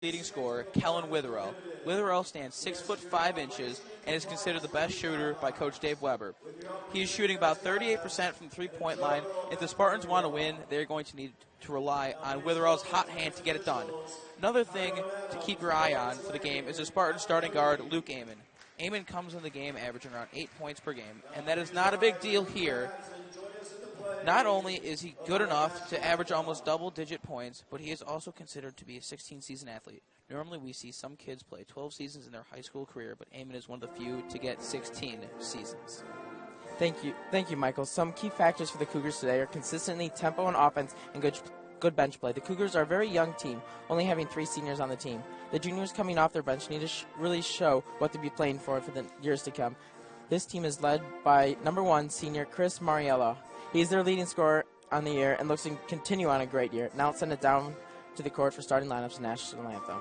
leading scorer, Kellen Witherell. Witherell stands 6'5" and is considered the best shooter by Coach Dave Weber. He is shooting about 38% from the three-point line. If the Spartans want to win, they're going to need to rely on Witherell's hot hand to get it done. Another thing to keep your eye on for the game is the Spartan starting guard, Luke Amon. Amon comes in the game averaging around 8 points per game, and that is not a big deal here. Not only is he good enough to average almost double-digit points, but he is also considered to be a 16-season athlete. Normally we see some kids play 12 seasons in their high school career, but Amon is one of the few to get 16 seasons. Thank you, Michael. Some key factors for the Cougars today are consistently tempo and offense and good bench play. The Cougars are a very young team, only having 3 seniors on the team. The juniors coming off their bench need to really show what to be playing for the years to come. This team is led by number 1 senior Chris Mariella. He's their leading scorer on the year and looks to continue on a great year. Now let's send it down to the court for starting lineups and national anthem.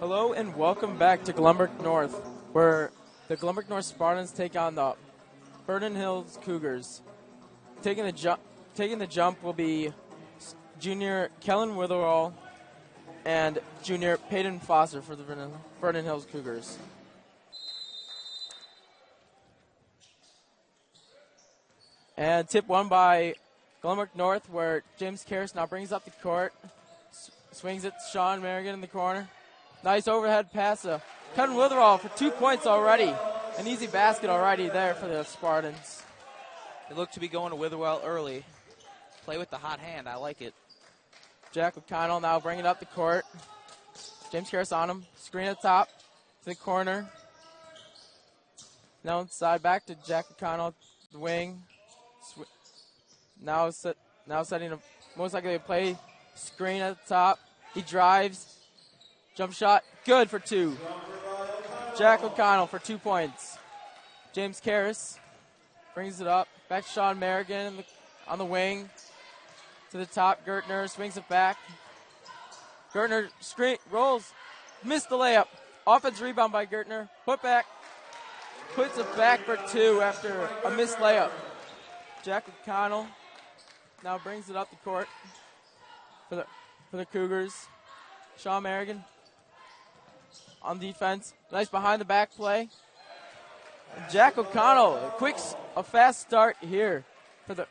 Hello and welcome back to Glenbrook North, where the Glenbrook North Spartans take on the Vernon Hills Cougars. Taking the jump will be junior Kellen Witherall and junior Peyton Foster for the Vernon Hills Cougars. And tip won by Glenbrook North, where James Karras now brings up the court, swings it to Sean Merrigan in the corner. Nice overhead pass to Kevin Witherall for 2 points already. An easy basket already there for the Spartans. They look to be going to Witherell early. Play with the hot hand. I like it. Jack O'Connell now bringing up the court. James Karras on him. Screen at top to the corner. Now inside, back to Jack O'Connell, the wing. Now setting a most likely a play screen at the top. He drives, jump shot, good for 2. Jack O'Connell for 2 points. James Karras brings it up. Back to Sean Merrigan on the wing. To the top, Gertner swings it back. Gertner screen rolls, missed the layup. Offense rebound by Gertner. Puts it back for 2 after a missed layup. Jack O'Connell now brings it up the court for the Cougars. Sean Merrigan on defense. Nice behind the back play. Jack O'Connell, a fast start here for the.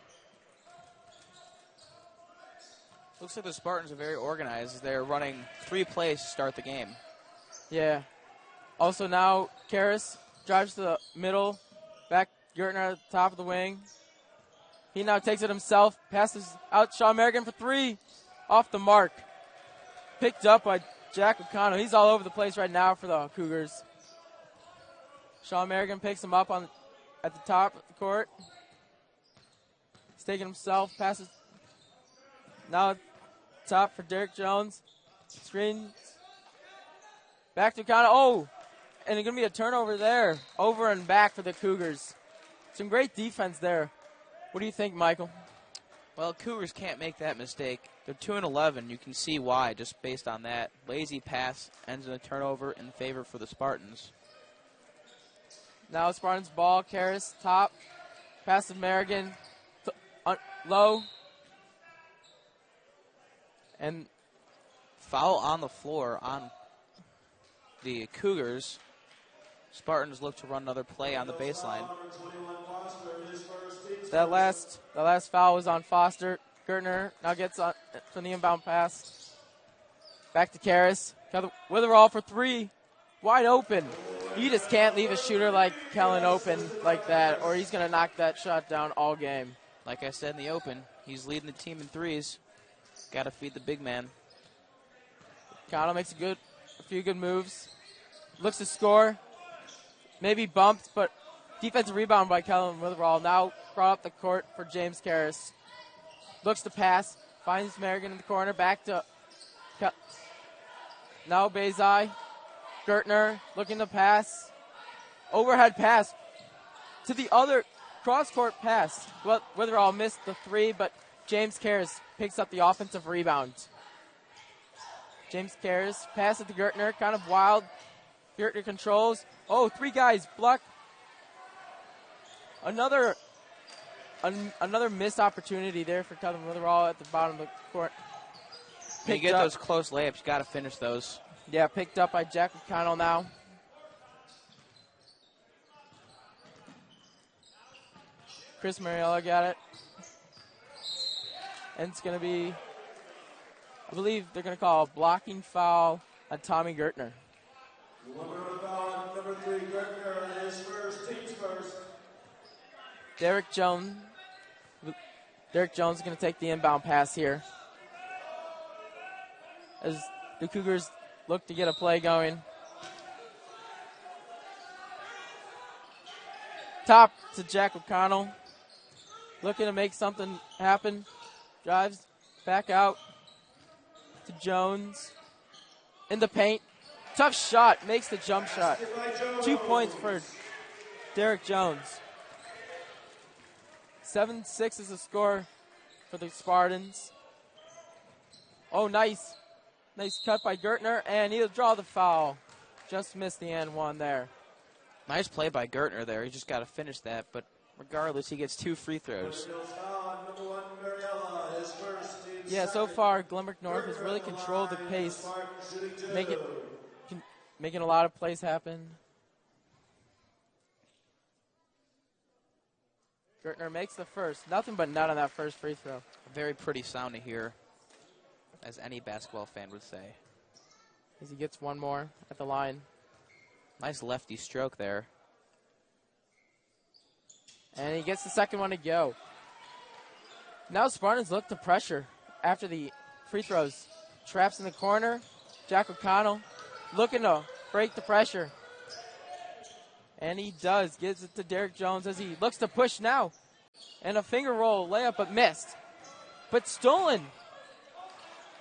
Looks like the Spartans are very organized. They're running 3 plays to start the game. Yeah. Also now, Karras drives to the middle. Back Gertner at the top of the wing. He now takes it himself. Passes out Sean Merrigan for 3. Off the mark. Picked up by Jack O'Connell. He's all over the place right now for the Cougars. Sean Merrigan picks him up at the top of the court. He's taking himself. Passes now top for Derek Jones. Screen. Back to O'Connell. Oh! And it's going to be a turnover there. Over and back for the Cougars. Some great defense there. What do you think, Michael? Well, Cougars can't make that mistake. They're 2-11. You can see why just based on that. Lazy pass ends in a turnover in favor for the Spartans. Now Spartans ball. Karras top. Pass to Merrigan. Low. And foul on the floor on the Cougars. Spartans look to run another play on the baseline. That last foul was on Foster. Gertner now gets on from the inbound pass. Back to Karras. Witherall for 3. Wide open. You just can't leave a shooter like Kellen open like that, or he's going to knock that shot down all game. Like I said in the open, he's leading the team in threes. Got to feed the big man. Connell makes a few good moves. Looks to score. Maybe bumped, but defensive rebound by Kellen Witherall. Now brought up the court for James Karras. Looks to pass. Finds Merrigan in the corner. Back to now Bezai. Gertner looking to pass. Overhead pass to the other cross-court pass. Well, Witherall missed the 3, but James Karras picks up the offensive rebound. James Karras passes to Gertner, kind of wild. Gertner controls. Oh, 3 guys block. Another missed opportunity there for Kevin Witherall at the bottom of the court. When you get those close layups, you got to finish those. Yeah, picked up by Jack O'Connell now. Chris Mariella got it. And it's going to be, I believe they're going to call a blocking foul on Tommy Gertner. Number 3, Gertner is first, team's first. Derek Jones is going to take the inbound pass here. As the Cougars look to get a play going. Top to Jack O'Connell. Looking to make something happen. Drives back out to Jones. In the paint. Tough shot. Makes the jump shot. 2 points for Derek Jones. 7-6 is the score for the Spartans. Oh, nice. Nice cut by Gertner, and he'll draw the foul. Just missed the and one there. Nice play by Gertner there. He just got to finish that, but regardless, he gets 2 free throws. Yeah, so far, Glenbrook North has really controlled the pace, making a lot of plays happen. Gertner makes the first. Nothing but net on that first free throw. Very pretty sound to hear, as any basketball fan would say. As he gets one more at the line. Nice lefty stroke there. And he gets the second one to go. Now Spartans look to pressure after the free throws. Traps in the corner. Jack O'Connell looking to break the pressure. And he does. Gives it to Derek Jones as he looks to push now. And a finger roll layup, but missed. But stolen.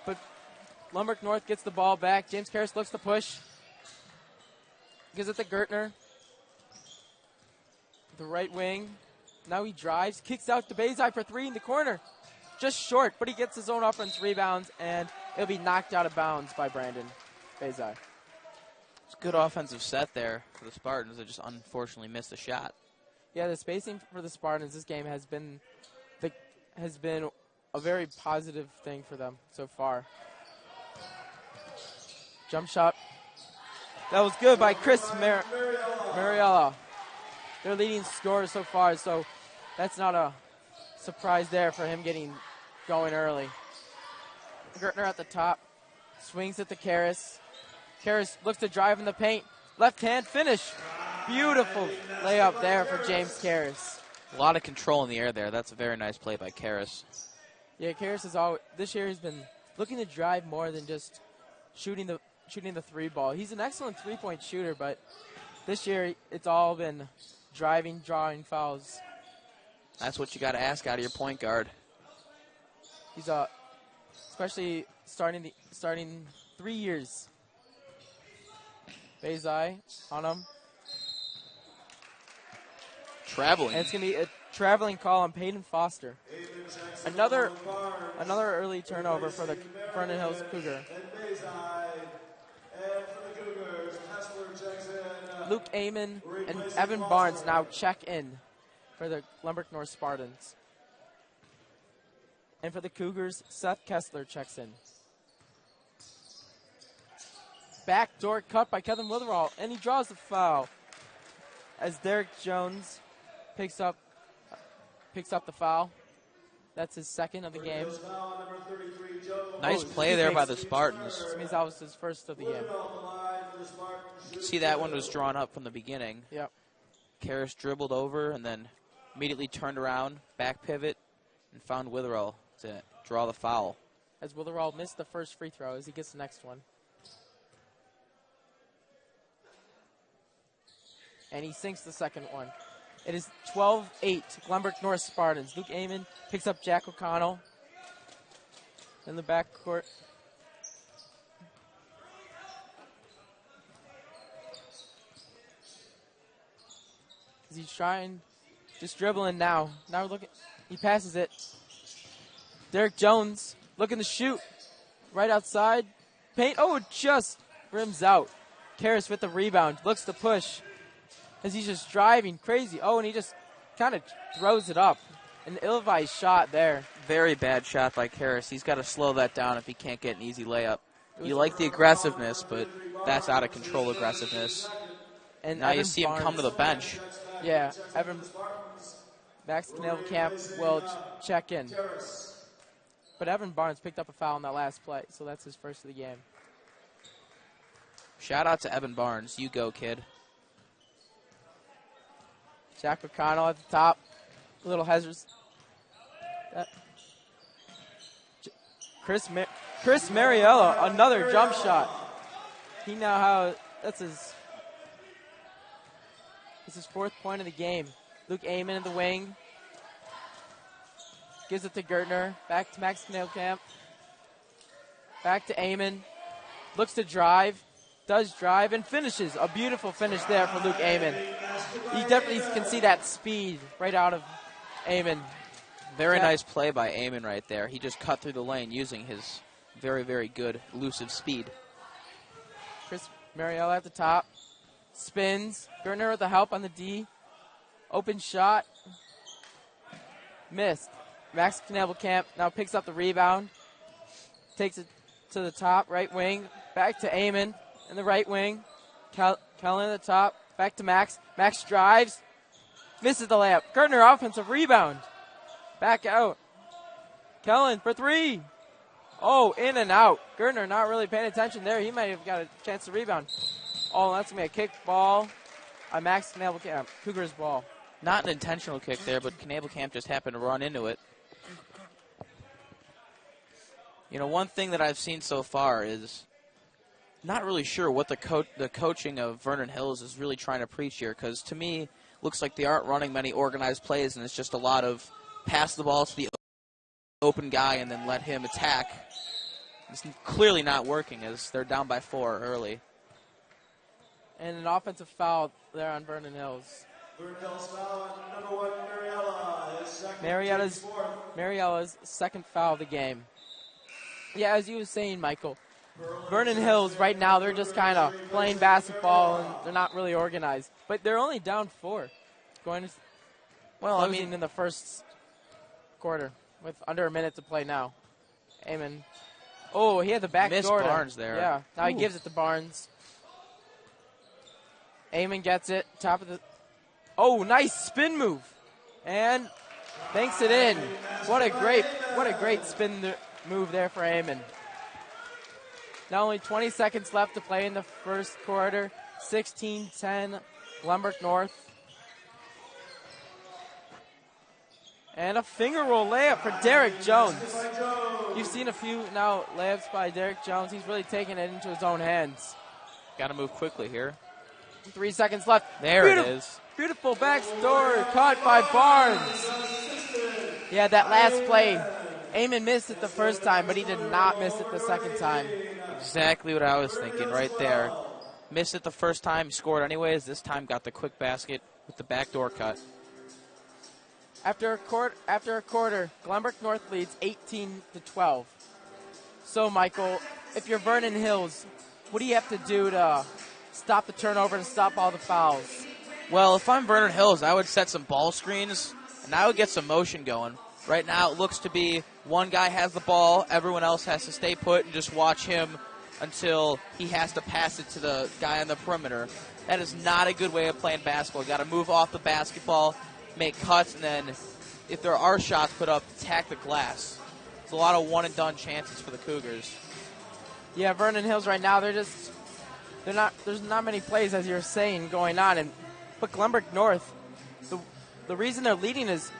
But Glenbrook North gets the ball back. James Karras looks to push. Gives it to Gertner. The right wing. Now he drives. Kicks out to Bezai for three in the corner. Just short, but he gets his own offense rebounds, and it'll be knocked out of bounds by Brandon Bezai. It's a good offensive set there for the Spartans. They just unfortunately missed a shot. Yeah, the spacing for the Spartans this game has been a very positive thing for them so far. Jump shot. That was good by Chris Mariella. Their leading scorer so far, so that's not a surprise there for him getting going early. Gertner at the top. Swings it to Karras. Karras looks to drive in the paint. Left hand finish. Beautiful layup there for James Karras. A lot of control in the air there. That's a very nice play by Karras. Yeah, Karras is always, this year he's been looking to drive more than just shooting the three ball. He's an excellent three-point shooter, but this year it's all been driving, drawing fouls. That's what you got to ask out of your point guard. He's especially starting 3 years. Bezai on him. Traveling. And it's going to be a traveling call on Peyton Foster. Another early turnover for the Vernon Hills Cougar. Luke Amon and Evan Barnes now check in for the Glenbrook North Spartans. And for the Cougars, Seth Kessler checks in. Backdoor cut by Kevin Witherall, and he draws the foul as Derek Jones picks up the foul. That's his second of the game. Nice play there by the Spartans. This means that was his first of the game. See, that one was drawn up from the beginning. Yep. Karras dribbled over and then immediately turned around, back pivot, and found Witherall to draw the foul. As Witherall missed the first free throw as he gets the next one. And he sinks the second one. It is 12-8 Glenbrook North Spartans. Luke Amon picks up Jack O'Connell in the backcourt. As he's trying, just dribbling now. Now look, he passes it. Derek Jones looking to shoot. Right outside. Paint. Oh, it just rims out. Karras with the rebound. Looks to push. As he's just driving crazy. Oh, and he just kind of throws it up. An ill-advised shot there. Very bad shot by Karras. He's got to slow that down if he can't get an easy layup. You like the aggressiveness, but that's out of control aggressiveness. And now you see him come to the bench. Yeah, Max Camp will check in. But Evan Barnes picked up a foul in that last play, so that's his first of the game. Shout out to Evan Barnes. You go, kid. Jack O'Connell at the top. A little hesitant. Chris Mariella, another jump shot. He now this is his fourth point of the game. Luke Amon in the wing. Gives it to Gertner. Back to Max Camp. Back to Amon. Looks to drive. Does drive and finishes. A beautiful finish there for Luke Amon. You definitely can see that speed right out of Amon. Very nice play by Amon right there. He just cut through the lane using his very, very good elusive speed. Chris Mariella at the top. Spins. Gertner with the help on the D. Open shot. Missed. Max Camp now picks up the rebound. Takes it to the top, right wing. Back to Amon in the right wing. Kellen at the top. Back to Max. Max drives. Misses the layup. Gertner offensive rebound. Back out. Kellen for three. Oh, in and out. Gertner not really paying attention there. He might have got a chance to rebound. Oh, that's going to be a kick ball on Max Camp. Cougars ball. Not an intentional kick there, but Camp just happened to run into it. You know, one thing that I've seen so far is not really sure what the coaching of Vernon Hills is really trying to preach here, because to me, looks like they aren't running many organized plays, and it's just a lot of pass the ball to the open guy and then let him attack. It's clearly not working as they're down by 4 early. And an offensive foul there on Vernon Hills. Vernon Hills foul, number 1, Mariella. Mariella's second foul of the game. Yeah, as you were saying, Michael, Vernon Hills right now, they're just kind of playing basketball and they're not really organized. But they're only down 4. Losing in the first quarter with under a minute to play now. Amon. Oh, he had the back missed door. Barnes there. Yeah, now he gives it to Barnes. Amon gets it, top of the... Oh, nice spin move. And banks it in. What a great spin move there for Amon. Now only 20 seconds left to play in the first quarter. 16-10, Glenbrook North. And a finger roll layup for Derek Jones. You've seen a few now layups by Derek Jones. He's really taking it into his own hands. Got to move quickly here. 3 seconds left. There it is. Beautiful backdoor caught by Barnes. Yeah, that last play. Amon missed it the first time, but he did not miss it the second time. Exactly what I was thinking right there. Missed it the first time, scored anyways. This time got the quick basket with the backdoor cut. After a quarter, Glenbrook North leads 18-12. So, Michael, if you're Vernon Hills, what do you have to do to stop the turnover and stop all the fouls? Well, if I'm Vernon Hills, I would set some ball screens, and I would get some motion going. Right now, it looks to be one guy has the ball, everyone else has to stay put and just watch him until he has to pass it to the guy on the perimeter. That is not a good way of playing basketball. You got to move off the basketball, make cuts, and then if there are shots put up, attack the glass. It's a lot of one-and-done chances for the Cougars. Yeah, Vernon Hills right now, there's not many plays, as you're saying, going on. But Glenbrook North, the reason they're leading is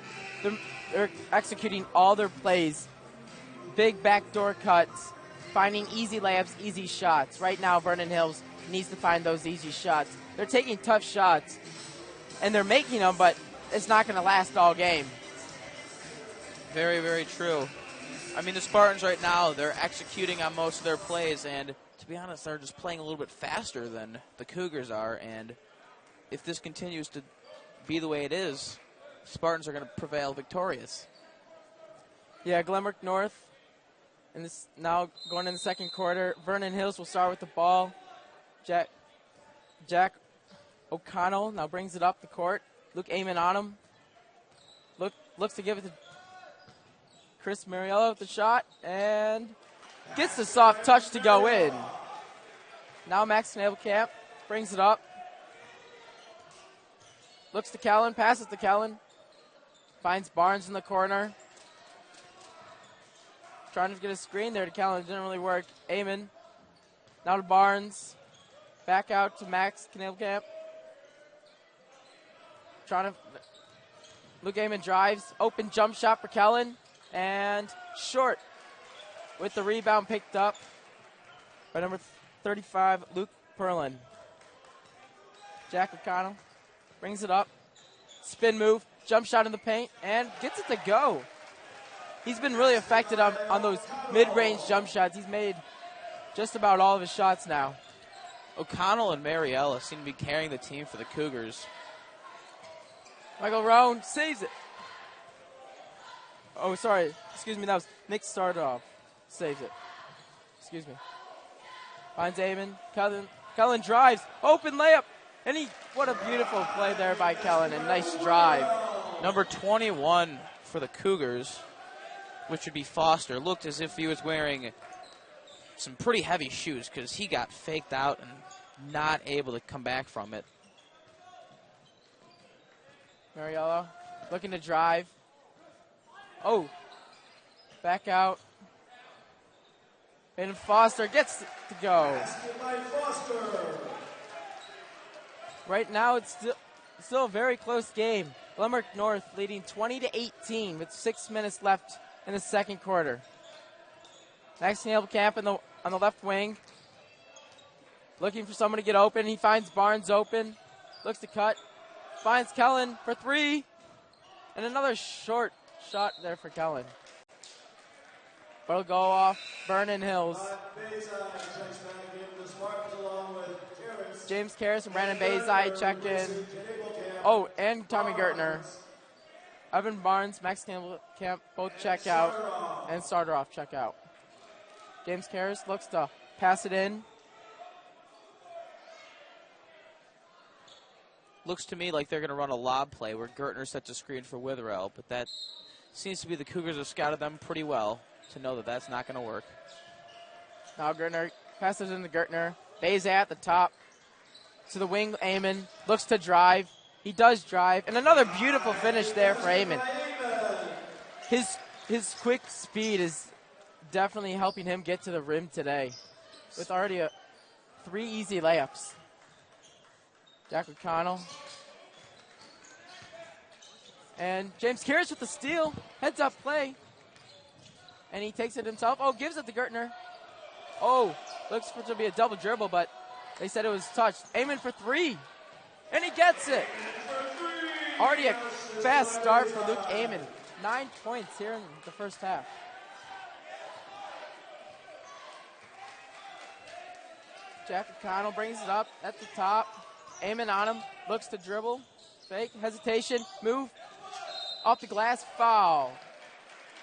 they're executing all their plays. Big backdoor cuts, finding easy layups, easy shots. Right now, Vernon Hills needs to find those easy shots. They're taking tough shots, and they're making them, but it's not going to last all game. Very, very true. I mean, the Spartans right now, they're executing on most of their plays, and to be honest, they're just playing a little bit faster than the Cougars are, and if this continues to be the way it is, Spartans are going to prevail victorious. Yeah, Glenbrook North, and this now going in the second quarter. Vernon Hills will start with the ball. Jack O'Connell now brings it up the court. Luke Amon on him. Looks to give it to Chris Mariello with the shot, and gets the soft touch to go in. Now Max Snabelkamp brings it up. Looks to Kellen, passes to Kellen. Finds Barnes in the corner. Trying to get a screen there to Kellen. It didn't really work. Amon. Now to Barnes. Back out to Max Knabelkamp. Luke Amon drives. Open jump shot for Kellen. And short. With the rebound picked up by number 35, Luke Perlin. Jack O'Connell brings it up. Spin move. Jump shot in the paint. And gets it to go. He's been really affected on those mid-range jump shots. He's made just about all of his shots now. O'Connell and Mariella seem to be carrying the team for the Cougars. Michael Rowan saves it. Oh, sorry. Excuse me. That was Nick Stardoff. Saves it. Excuse me. Finds Amon. Kellen drives. Open layup. And what a beautiful play there by Kellen. And nice drive. Number 21 for the Cougars, which would be Foster, looked as if he was wearing some pretty heavy shoes because he got faked out and not able to come back from it. Mariello looking to drive. Oh, back out. And Foster gets to go. Right now it's still a very close game. Glenbrook North leading 20-18 with 6 minutes left in the second quarter. Max Knabelkamp on the left wing. Looking for someone to get open. He finds Barnes open. Looks to cut. Finds Kellen for three. And another short shot there for Kellen. But it'll go off Vernon Hills. James Karras and Brandon Bazai check in. Oh, and Tommy Gertner. Evan Barnes, Max Camp both check out. And starter off check out. James Karras looks to pass it in. Looks to me like they're going to run a lob play where Gertner sets a screen for Witherell, but that seems to be the Cougars have scouted them pretty well to know that that's not going to work. Now Gertner passes into Gertner. Bazai at the top. To the wing, Eamon looks to drive. He does drive. And another beautiful finish there for Eamon. His quick speed is definitely helping him get to the rim today with already 3 easy layups. Jack O'Connell. And James Karras with the steal. Heads up play. And he takes it himself. Oh, gives it to Gertner. Oh, looks for it to be a double dribble, but they said it was touched. Eamon for 3. And he gets it. Already a fast start for Luke Eamon. 9 points here in the first half. Jack O'Connell brings it up at the top. Eamon on him. Looks to dribble. Fake. Hesitation. Move. Off the glass. Foul.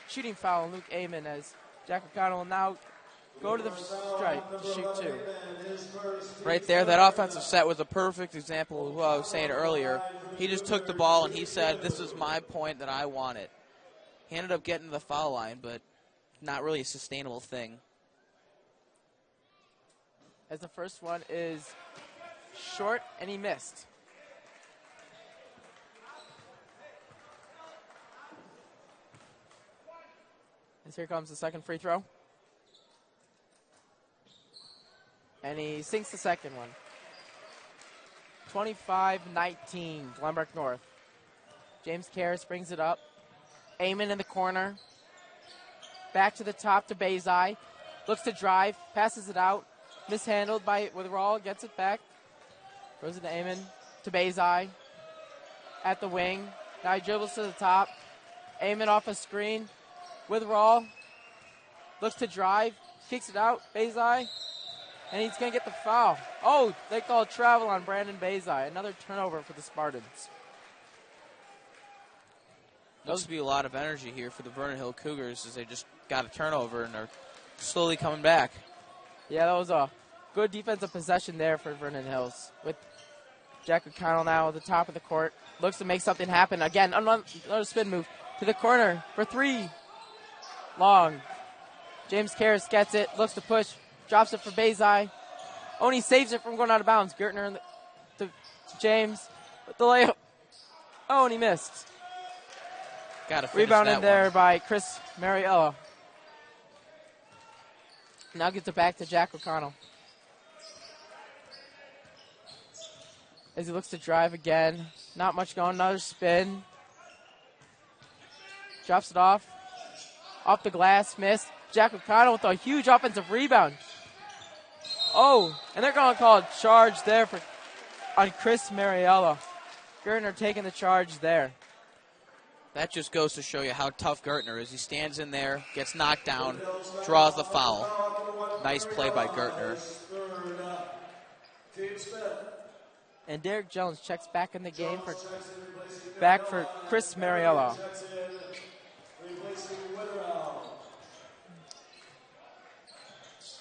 Shooting foul on Luke Eamon as Jack O'Connell will now go to the stripe to shoot 2. Right there, that offensive set was a perfect example of what I was saying earlier. He just took the ball and he said, this is my point that I want it. He ended up getting to the foul line, but not really a sustainable thing. As the first one is short and he missed. As here comes the second free throw. And he sinks the second one. 25-19, Glenbrook North. James Karras brings it up. Eamon in the corner. Back to the top to Bazai. Looks to drive, passes it out. Mishandled by Witherall, gets it back. Throws it to Eamon, to Bazai. At the wing. Now he dribbles to the top. Eamon off a screen. Witherall looks to drive, kicks it out. Bazai. And he's going to get the foul. Oh, they call travel on Brandon Bazai. Another turnover for the Spartans. Looks to be a lot of energy here for the Vernon Hill Cougars as they just got a turnover and are slowly coming back. Yeah, that was a good defensive possession there for Vernon Hills. With Jack O'Connell now at the top of the court. Looks to make something happen. Again, another spin move to the corner for 3. Long. James Karras gets it. Looks to push. Drops it for Bazai. Only saves it from going out of bounds. Gertner to James with the layup. Oh, and he missed. Got to finish Rebounded that there one by Chris Mariella. Now gets it back to Jack O'Connell. As he looks to drive again. Not much going. Another spin. Drops it off. Off the glass. Missed. Jack O'Connell with a huge offensive rebound. Oh, and they're going to call a charge there on Chris Mariella. Gertner taking the charge there. That just goes to show you how tough Gertner is. He stands in there, gets knocked down, draws the foul. Nice play by Gertner. And Derek Jones checks back in the game for Chris Mariella.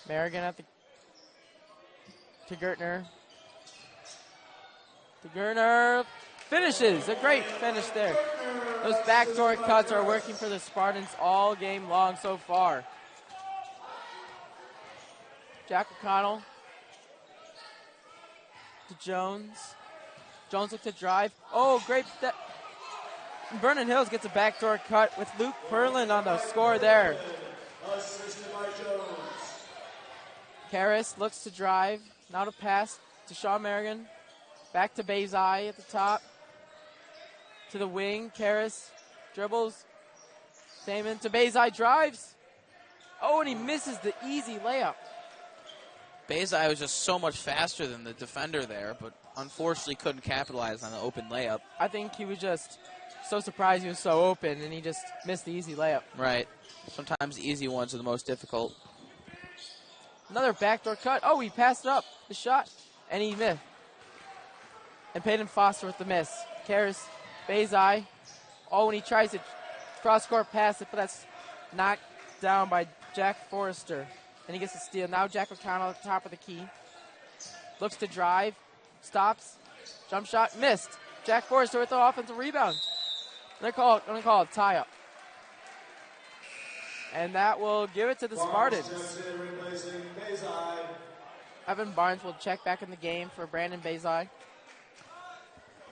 Merrigan to Gertner. To Gertner. Finishes. A great finish there. Those backdoor cuts are working for the Spartans all game long so far. Jack O'Connell to Jones. Jones looks to drive. Oh, great. Vernon Hills gets a backdoor cut with Luke Perlin on the score there. Karras looks to drive. Now to pass to Shaw Merrigan. Back to Bazai at the top. To the wing. Karras dribbles. Damon to Bazai. Drives. Oh, and he misses the easy layup. Bezai was just so much faster than the defender there, but unfortunately couldn't capitalize on the open layup. I think he was just so surprised he was so open, and he just missed the easy layup. Right. Sometimes the easy ones are the most difficult. Another backdoor cut. Oh, he passed it up. The shot. And he missed. And Peyton Foster with the miss. Karis, Bezai. Oh, and he tries to cross-court pass it, but that's knocked down by Jack Forrester. And he gets a steal. Now Jack O'Connell at the top of the key. Looks to drive. Stops. Jump shot. Missed. Jack Forrester with the offensive rebound. They're going to call it tie-up. And that will give it to the Spartans. Evan Barnes will check back in the game for Brandon Bezai.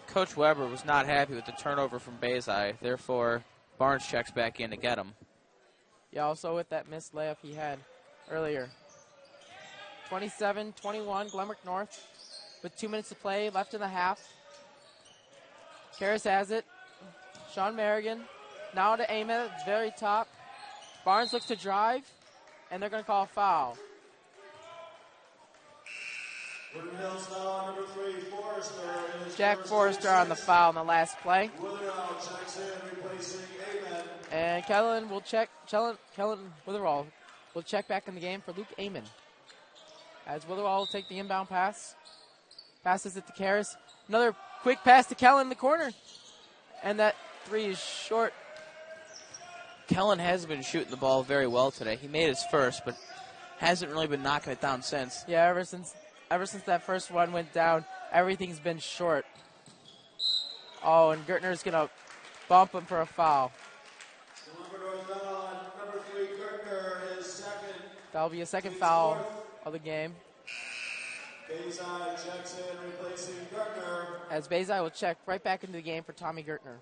Coach Weber was not happy with the turnover from Bezai. Therefore, Barnes checks back in to get him. Yeah, also with that missed layup he had earlier. 27-21, Glenbrook North with 2 minutes to play, left in the half. Karras has it. Sean Merrigan now to aim at the very top. Barnes looks to drive, and they're going to call a foul. Jack Forrester on the foul in the last play. And Kellen Witherall will check back in the game for Luke Amon. As Witherall will take the inbound pass. Passes it to Karras. Another quick pass to Kellen in the corner. And that three is short. Kellen has been shooting the ball very well today. He made his first, but hasn't really been knocking it down since. Yeah, ever since that first one went down, everything's been short. Oh, and Gertner's going to bump him for a foul. That'll be a second foul of the game. As Bezai will check right back into the game for Tommy Gertner.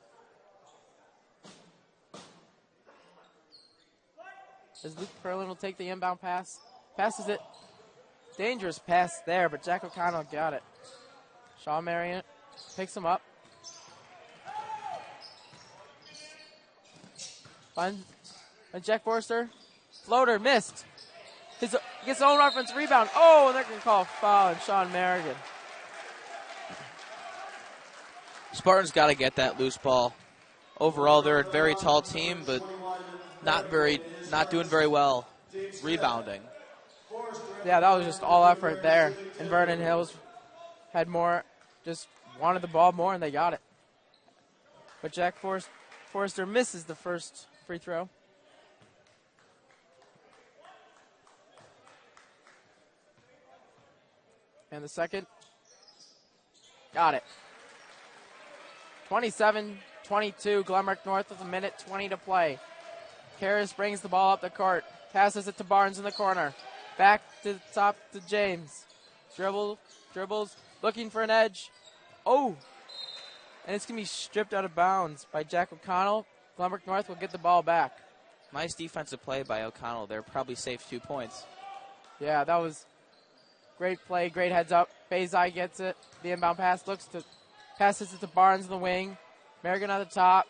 As Luke Perlin will take the inbound pass. Passes it. Dangerous pass there, but Jack O'Connell got it. Sean Marion picks him up. Finds Jack Forrester. Floater missed. Gets his own offense rebound. Oh, and they're going to call a foul on Sean Merrigan. Spartans got to get that loose ball. Overall, they're a very tall team, but not doing very well rebounding. Yeah, that was just all effort there. And Vernon Hills had more, just wanted the ball more, and they got it. But Jack Forrester misses the first free throw. And the second. Got it. 27-22, Glenbrook North with 1:20 to play. Karras brings the ball up the court. Passes it to Barnes in the corner. Back to the top to James. Dribbles, looking for an edge. Oh! And it's going to be stripped out of bounds by Jack O'Connell. Glenbrook North will get the ball back. Nice defensive play by O'Connell there. Probably saved 2 points. Yeah, that was great play, great heads up. Bezai gets it. The inbound pass passes it to Barnes in the wing. Merrigan on the top.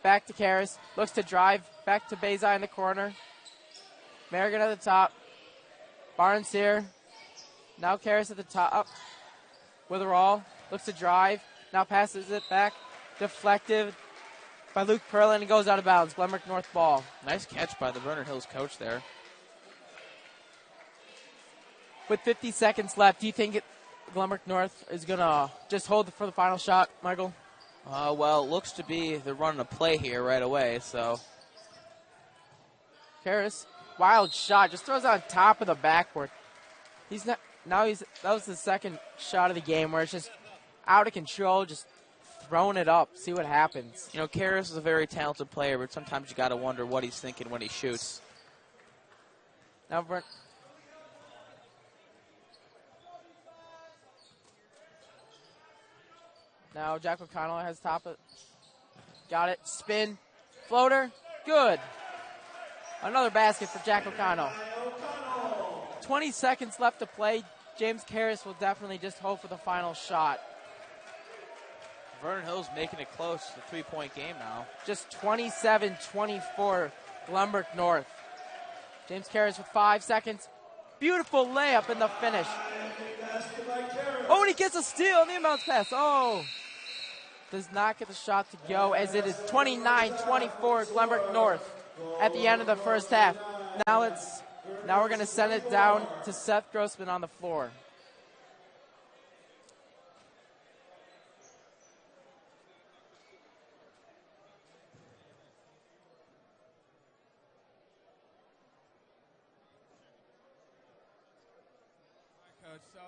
Back to Karras. Looks to drive. Back to Bezai in the corner. Merrigan at the top. Barnes here. Now Karras at the top. Witherall. Looks to drive. Now passes it back. Deflected by Luke Perlin and goes out of bounds. Glenbrook North ball. Nice catch by the Vernon Hills coach there. With 50 seconds left, do you think Glenbrook North is going to just hold for the final shot, Michael? Well, it looks to be they're running a play here right away, so. Karras, wild shot, just throws it on top of the backboard. That was the second shot of the game where it's just out of control, just throwing it up, see what happens. You know, Karras is a very talented player, but sometimes you got to wonder what he's thinking when he shoots. Now Jack O'Connell has top it. Got it. Spin. Floater. Good. Another basket for Jack O'Connell. 20 seconds left to play. James Karras will definitely just hope for the final shot. Vernon Hills making it close. It's a 3-point game now. Just 27-24, Glenbrook North. James Karras with 5 seconds. beautiful layup in the finish. Oh, and he gets a steal in the inbounds pass. Oh, does not get the shot to go as it is 29-24 Glenbrook North at the end of the first half. Now we're going to send it down to Seth Grossman on the floor. Coach, so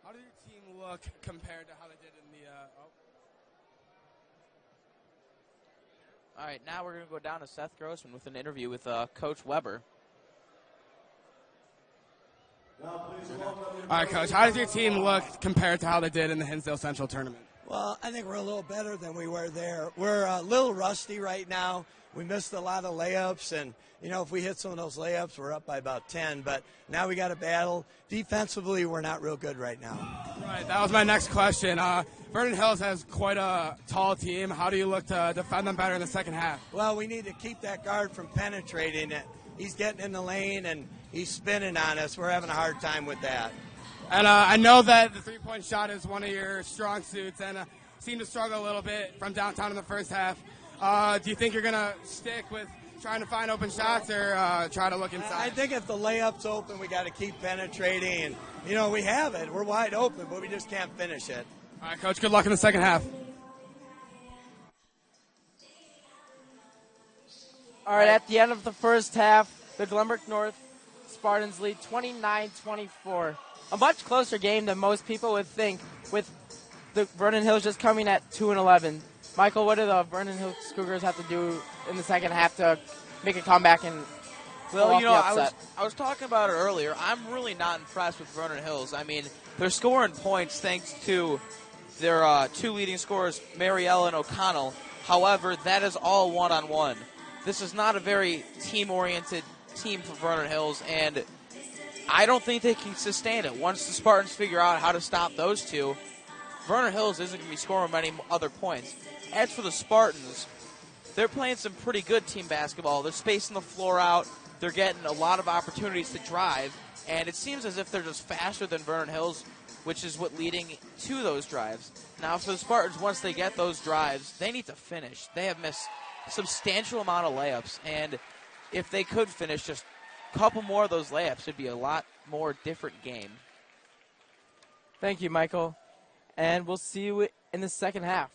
how did your team look compared to how they did in the All right, now we're going to go down to Seth Grossman with an interview with Coach Weber. All right, Coach, how does your team look compared to how they did in the Hinsdale Central tournament? Well, I think we're a little better than we were there. We're a little rusty right now. We missed a lot of layups, and, if we hit some of those layups, we're up by about 10. But now we got to battle. Defensively, we're not real good right now. Right, that was my next question. Vernon Hills has quite a tall team. How do you look to defend them better in the second half? Well, we need to keep that guard from penetrating it. He's getting in the lane, and he's spinning on us. We're having a hard time with that. And I know that the three-point shot is one of your strong suits, and seem to struggle a little bit from downtown in the first half. Do you think you're going to stick with trying to find open shots or try to look inside? I think if the layup's open, we got to keep penetrating. And, we have it. We're wide open, but we just can't finish it. All right, Coach, good luck in the second half. All right, at the end of the first half, the Glenbrook North Spartans lead 29-24. A much closer game than most people would think, with the Vernon Hills just coming at 2-11. Michael, what do the Vernon Hills Cougars have to do in the second half to make a comeback and pull off the upset? I was talking about it earlier. I'm really not impressed with Vernon Hills. I mean, they're scoring points thanks to their two leading scorers, Mariella and O'Connell. However, that is all one-on-one. This is not a very team-oriented team for Vernon Hills, and I don't think they can sustain it. Once the Spartans figure out how to stop those two, Vernon Hills isn't going to be scoring many other points. As for the Spartans, they're playing some pretty good team basketball. They're spacing the floor out. They're getting a lot of opportunities to drive, and it seems as if they're just faster than Vernon Hills, which is what leading to those drives. Now, for the Spartans, once they get those drives, they need to finish. They have missed a substantial amount of layups, and if they could finish just a couple more of those layups, it'd be a lot more different game. Thank you, Michael. And we'll see you in the second half.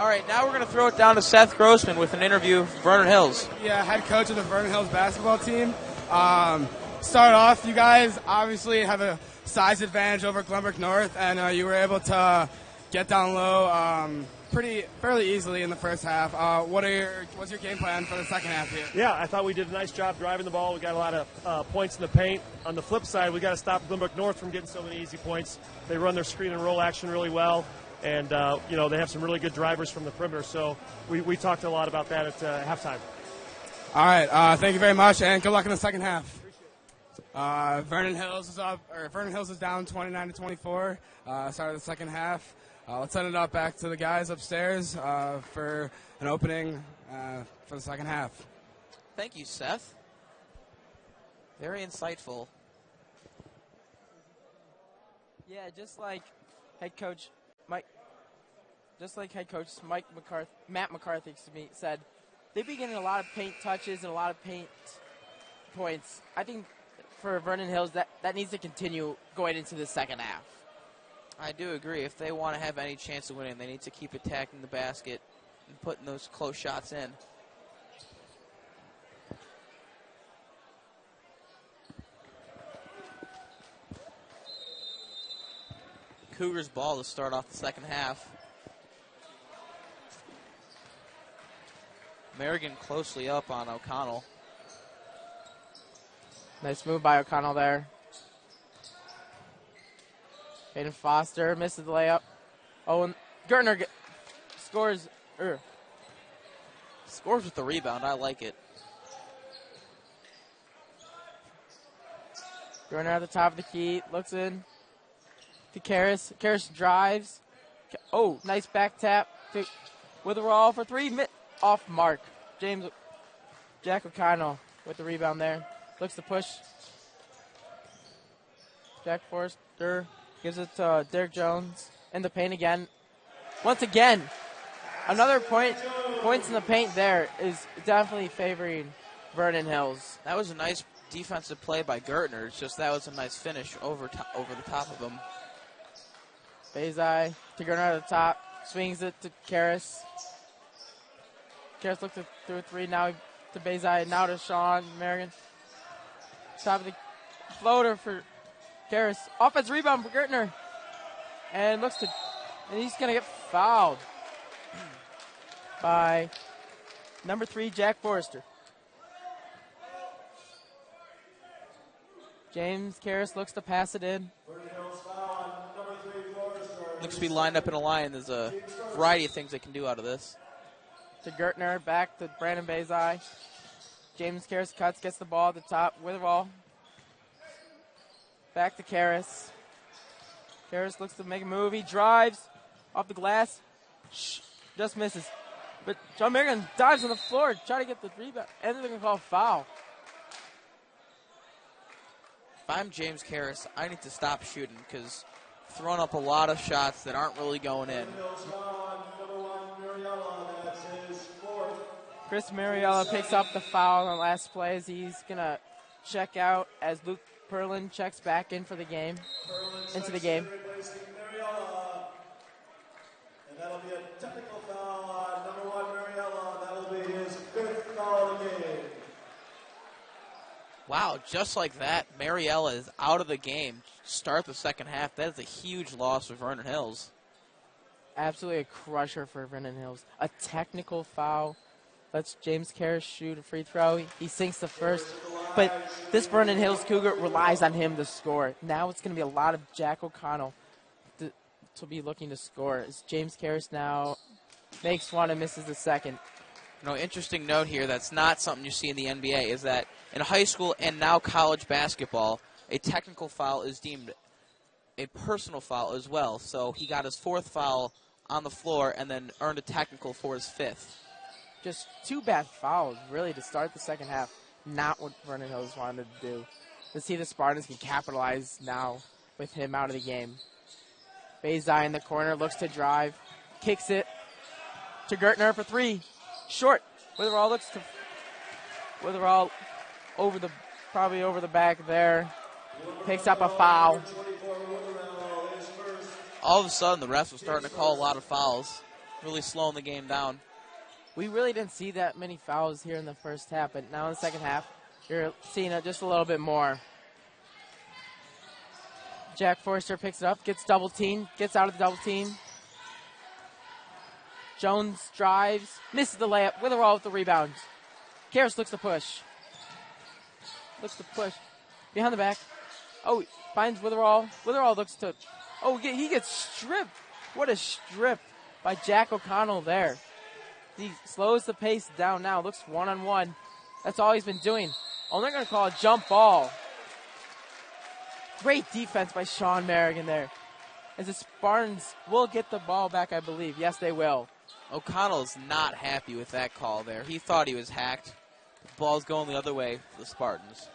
All right, now we're going to throw it down to Seth Grossman with an interview for Vernon Hills. Yeah, head coach of the Vernon Hills basketball team. Start off, you guys obviously have a size advantage over Glenbrook North, and you were able to get down low fairly easily in the first half. What's your game plan for the second half here? Yeah, I thought we did a nice job driving the ball. We got a lot of points in the paint. On the flip side, we got to stop Glenbrook North from getting so many easy points. They run their screen and roll action really well, and they have some really good drivers from the perimeter. So we talked a lot about that at halftime. All right, thank you very much, and good luck in the second half. Vernon Hills is down 29-24. Start of the second half. Let's send it up back to the guys upstairs for an opening for the second half. Thank you, Seth. Very insightful. Yeah, just like head coach Matt McCarthy said, they've been getting a lot of paint touches and a lot of paint points. I think for Vernon Hills, that needs to continue going into the second half. I do agree. If they want to have any chance of winning, they need to keep attacking the basket and putting those close shots in. Cougars ball to start off the second half. Merrigan closely up on O'Connell. Nice move by O'Connell there. Hayden Foster misses the layup. Oh, and Gertner scores with the rebound. I like it. Gertner at the top of the key. Looks in to Karras. Karras drives. Oh, nice back tap to Witherall for three. Off mark. Jack O'Connell with the rebound there. Looks to push. Jack Forster gives it to Derek Jones in the paint again. Once again, another points in the paint there is definitely favoring Vernon Hills. That was a nice defensive play by Gertner. It's just that was a nice finish over the top of him. Bezai to Gertner at the top. Swings it to Karras. Karras looks through a three. Now to Bezai. Now to Sean Merrigan. Top of the floater for Karras. Offense rebound for Gertner. And he's going to get fouled by number 3, Jack Forrester. James Karras looks to pass it in. Looks to be lined up in a line. There's a variety of things they can do out of this. To Gertner, back to Brandon Bezai. James Karras cuts, gets the ball at the top. Witherall. Back to Karras. Karras looks to make a move. He drives off the glass. Just misses. But John Merrigan dives on the floor, trying to get the rebound. And they're going to call a foul. If I'm James Karras, I need to stop shooting because throwing up a lot of shots that aren't really going in. Chris Mariella picks up the foul on the last play as he's going to check out as Luke Perlin checks back into the game. And that'll be a technical foul on number 1, Mariella. That'll be his 5th foul of the game. Wow, just like that, Mariella is out of the game. Start the second half. That is a huge loss for Vernon Hills. Absolutely a crusher for Vernon Hills. A technical foul. Lets James Karras shoot a free throw. He sinks the first. But this Vernon Hills Cougar relies on him to score. Now it's going to be a lot of Jack O'Connell to be looking to score. As James Karras now makes one and misses the second. Interesting note here that's not something you see in the NBA is that in high school and now college basketball, a technical foul is deemed a personal foul as well. So he got his 4th foul on the floor and then earned a technical for his 5th. Just 2 bad fouls, really, to start the second half. Not what Vernon Hills wanted to do. Let's see if the Spartans can capitalize now with him out of the game. Bezai in the corner, looks to drive, kicks it to Gertner for 3. Short. Witherall looks to Witherall probably over the back there. Picks up a foul. All of a sudden, the refs were starting to call a lot of fouls. really slowing the game down. We really didn't see that many fouls here in the first half, but now in the second half, you're seeing it just a little bit more. Jack Forrester picks it up, gets double teamed, gets out of the double team. Jones drives, misses the layup. Witherall with the rebound. Karras looks to push. Behind the back. Oh, finds Witherall. Witherall looks to... Oh, he gets stripped. What a strip by Jack O'Connell there. He slows the pace down now. Looks one-on-one. That's all he's been doing. Oh, they're going to call a jump ball. Great defense by Sean Merrigan there. As the Spartans will get the ball back, I believe. Yes, they will. O'Connell's not happy with that call there. He thought he was hacked. The ball's going the other way for the Spartans.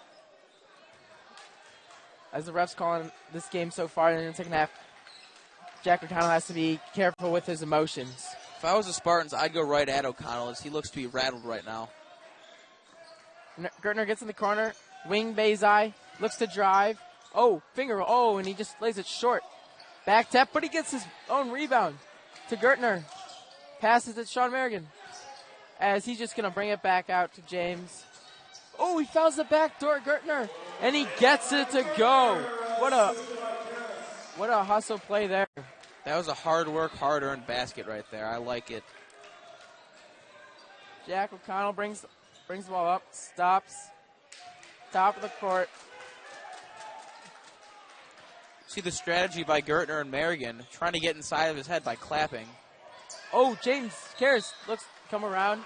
As the refs calling this game so far in the second half, Jack O'Connell has to be careful with his emotions. If I was the Spartans, I'd go right at O'Connell as he looks to be rattled right now. Gertner gets in the corner. Wing Bazai looks to drive. Oh, finger. Oh, and he just lays it short. Back tap, but he gets his own rebound to Gertner. Passes it Sean Merrigan. As he's just going to bring it back out to James. Oh, he fouls the back door, Gertner. And he gets it to go. What a hustle play there. That was a hard work, hard-earned basket right there. I like it. Jack O'Connell brings the ball up, stops, top of the court. See the strategy by Gertner and Merrigan, trying to get inside of his head by clapping. Oh, James Karras looks to come around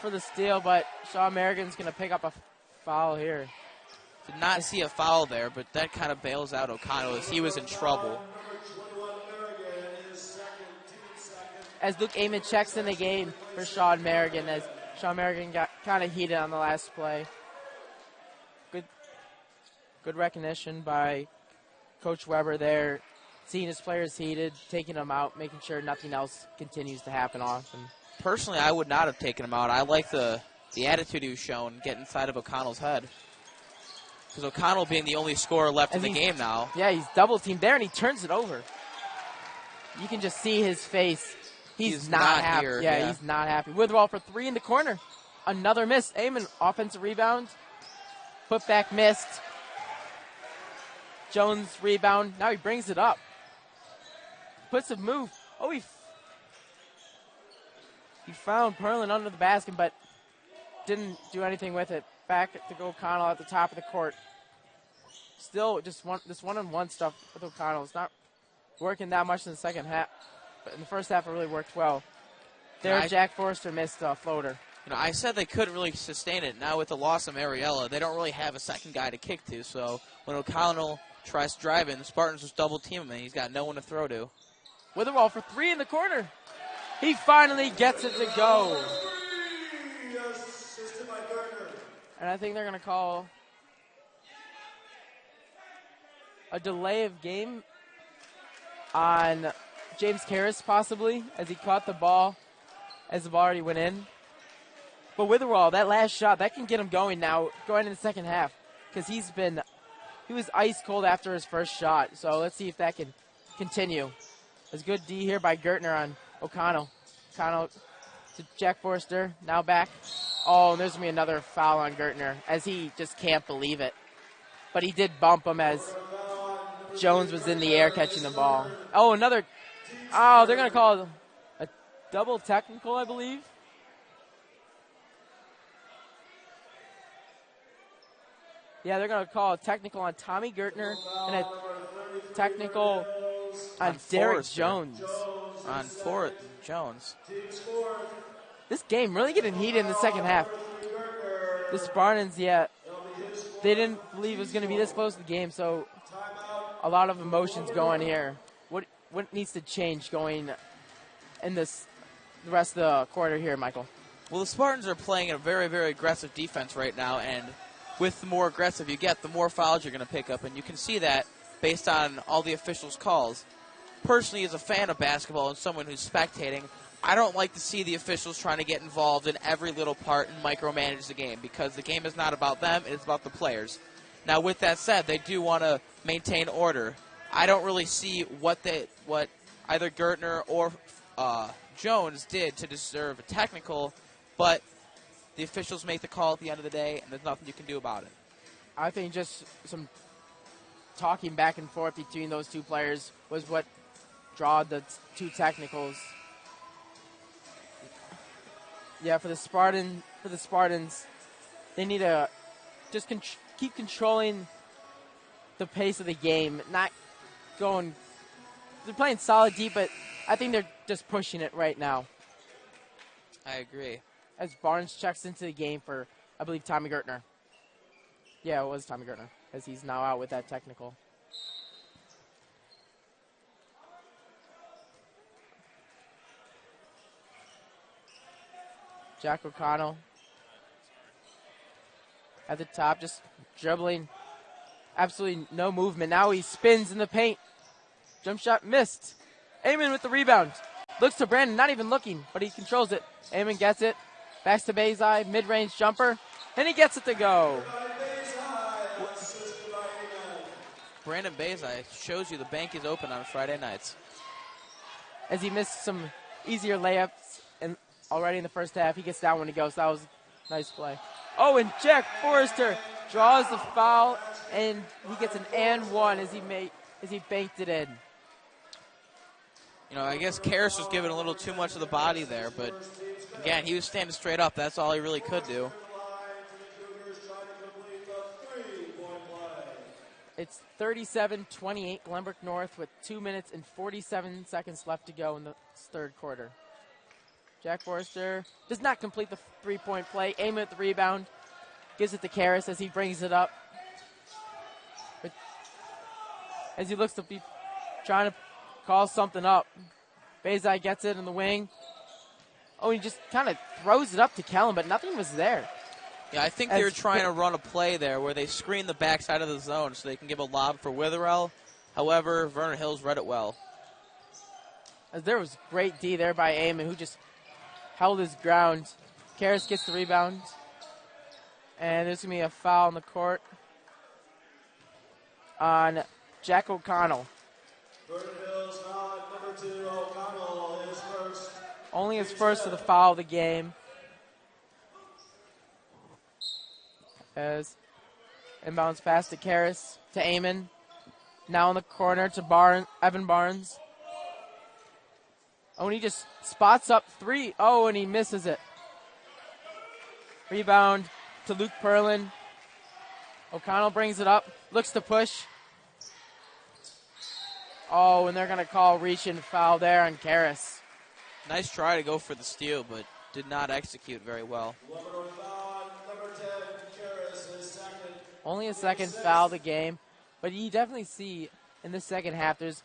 for the steal, but Sean Merrigan's going to pick up a foul here. Did not see a foul there, but that kind of bails out O'Connell as he was in trouble. As Luke Amon checks in the game for Sean Merrigan, as Sean Merrigan got kind of heated on the last play. Good recognition by Coach Weber there, seeing his players heated, taking them out, making sure nothing else continues to happen often. Personally, I would not have taken him out. I like the attitude he was showing, get inside of O'Connell's head. Because O'Connell being the only scorer left in the game now. Yeah, he's double-teamed there, and he turns it over. You can just see his face. He's not happy. Here, yeah, he's not happy. Witherall for three in the corner. Another miss. Amon, offensive rebound. Put back missed. Jones rebound. Now he brings it up. Puts a move. Oh, he found Perlin under the basket, but didn't do anything with it. Back to O'Connell at the top of the court. Still, just this one-on-one stuff with O'Connell. It's not working that much in the second half, but in the first half it really worked well. There, Jack Forrester missed a floater. You know, I said they couldn't really sustain it. Now with the loss of Mariella, they don't really have a second guy to kick to. So when O'Connell tries to drive in, the Spartans just double team him, and he's got no one to throw to. Witherall for three in the corner. He finally gets it to go. And I think they're going to call a delay of game on James Karras possibly, as he caught the ball as the ball already went in. But Witherall, that last shot, that can get him going now, going in the second half, because he was ice cold after his first shot. So let's see if that can continue. It's good D here by Gertner on O'Connell. O'Connell to Jack Forrester, now back. Oh, and there's going to be another foul on Gertner, as he just can't believe it. But he did bump him as Jones was in the air catching the ball. Oh, they're going to call a double technical, I believe. Yeah, they're going to call a technical on Tommy Gertner and a technical on Derek Jones. On Jones. This game really getting heated in the second half. The Spartans, they didn't believe it was going to be this close to the game, so a lot of emotions going here. What needs to change going in the rest of the quarter here, Michael? Well, the Spartans are playing a very, very aggressive defense right now, and with the more aggressive you get, the more fouls you're going to pick up, and you can see that based on all the officials' calls. Personally, as a fan of basketball and someone who's spectating, I don't like to see the officials trying to get involved in every little part and micromanage the game, because the game is not about them, it's about the players. Now, with that said, they do want to maintain order. I don't really see what either Gertner or Jones did to deserve a technical, but the officials make the call at the end of the day, and there's nothing you can do about it. I think just some talking back and forth between those two players was what drawed the two technicals. Yeah, for the Spartans, they need to just keep controlling the pace of the game, not going. They're playing solid deep, but I think they're just pushing it right now. I agree. As Barnes checks into the game for, I believe, Tommy Gertner. Yeah, it was Tommy Gertner, as he's now out with that technical. Jack O'Connell at the top, just dribbling. Absolutely no movement. Now he spins in the paint. Jump shot missed. Amon with the rebound. Looks to Brandon, not even looking, but he controls it. Amon gets it. Backs to Bezai, mid-range jumper, and he gets it to go. Brandon Bezai shows you the bank is open on Friday nights. As he missed some easier layups already in the first half, he gets down when he goes. That was a nice play. Oh, and Jack Forrester draws the foul, and he gets an and one as he banked it in. You know, I guess Karras was given a little too much of the body there, but again, he was standing straight up. That's all he really could do. It's 37-28 Glenbrook North with 2 minutes and 47 seconds left to go in the third quarter. Jack Forrester does not complete the three-point play. Aim at the rebound. Gives it to Karras as he brings it up. As he looks to be trying to call something up. Bezai gets it in the wing. Oh, he just kind of throws it up to Kellen, but nothing was there. Yeah, I think they were trying to run a play there where they screen the backside of the zone so they can give a lob for Witherell. However, Vernon Hills read it well. As there was great D there by Eamon, who just held his ground. Karras gets the rebound. And there's going to be a foul on the court on Jack O'Connell. Vernon Hills foul, number 2, O'Connell, his first. Only his first of the foul of the game. As inbounds pass to Karras, to Eamon. Now in the corner to Evan Barnes. Oh, and he just spots up three. Oh, and he misses it. Rebound to Luke Perlin. O'Connell brings it up, looks to push. Oh, and they're going to call reach and foul there on Karras. Nice try to go for the steal, but did not execute very well. Number 10, Karras, his second. Only a second foul of the game, but you definitely see in the second half there's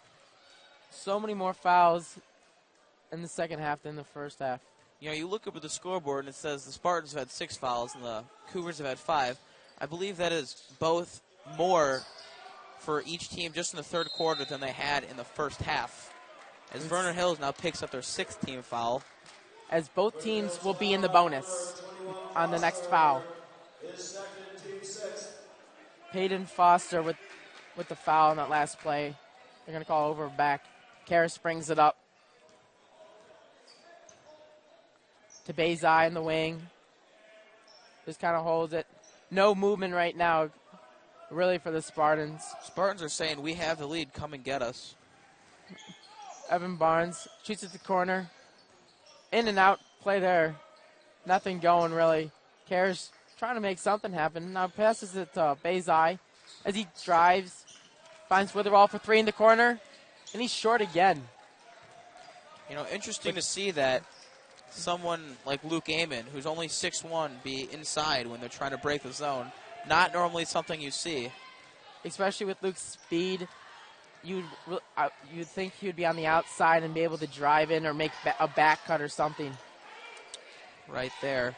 so many more fouls in the second half than the first half. You know, you look up at the scoreboard and it says the Spartans have had 6 fouls and the Cougars have had 5. I believe that is both more for each team just in the third quarter than they had in the first half. As Vernon Hills now picks up their 6th team foul. As both teams will be in the bonus on the next foul. Peyton Foster with the foul on that last play. They're going to call over back. Karras brings it up to Bezai in the wing. Just kind of holds it. No movement right now, really, for the Spartans. Spartans are saying, we have the lead, come and get us. Evan Barnes shoots at the corner. In and out play there. Nothing going, really. Karras trying to make something happen. Now passes it to Bezai as he drives. Finds Witherall for 3 in the corner. And he's short again. You know, interesting to see that someone like Luke Amon, who's only 6'1", be inside when they're trying to break the zone. Not normally something you see. Especially with Luke's speed. You'd think he would be on the outside and be able to drive in or make a back cut or something. Right there.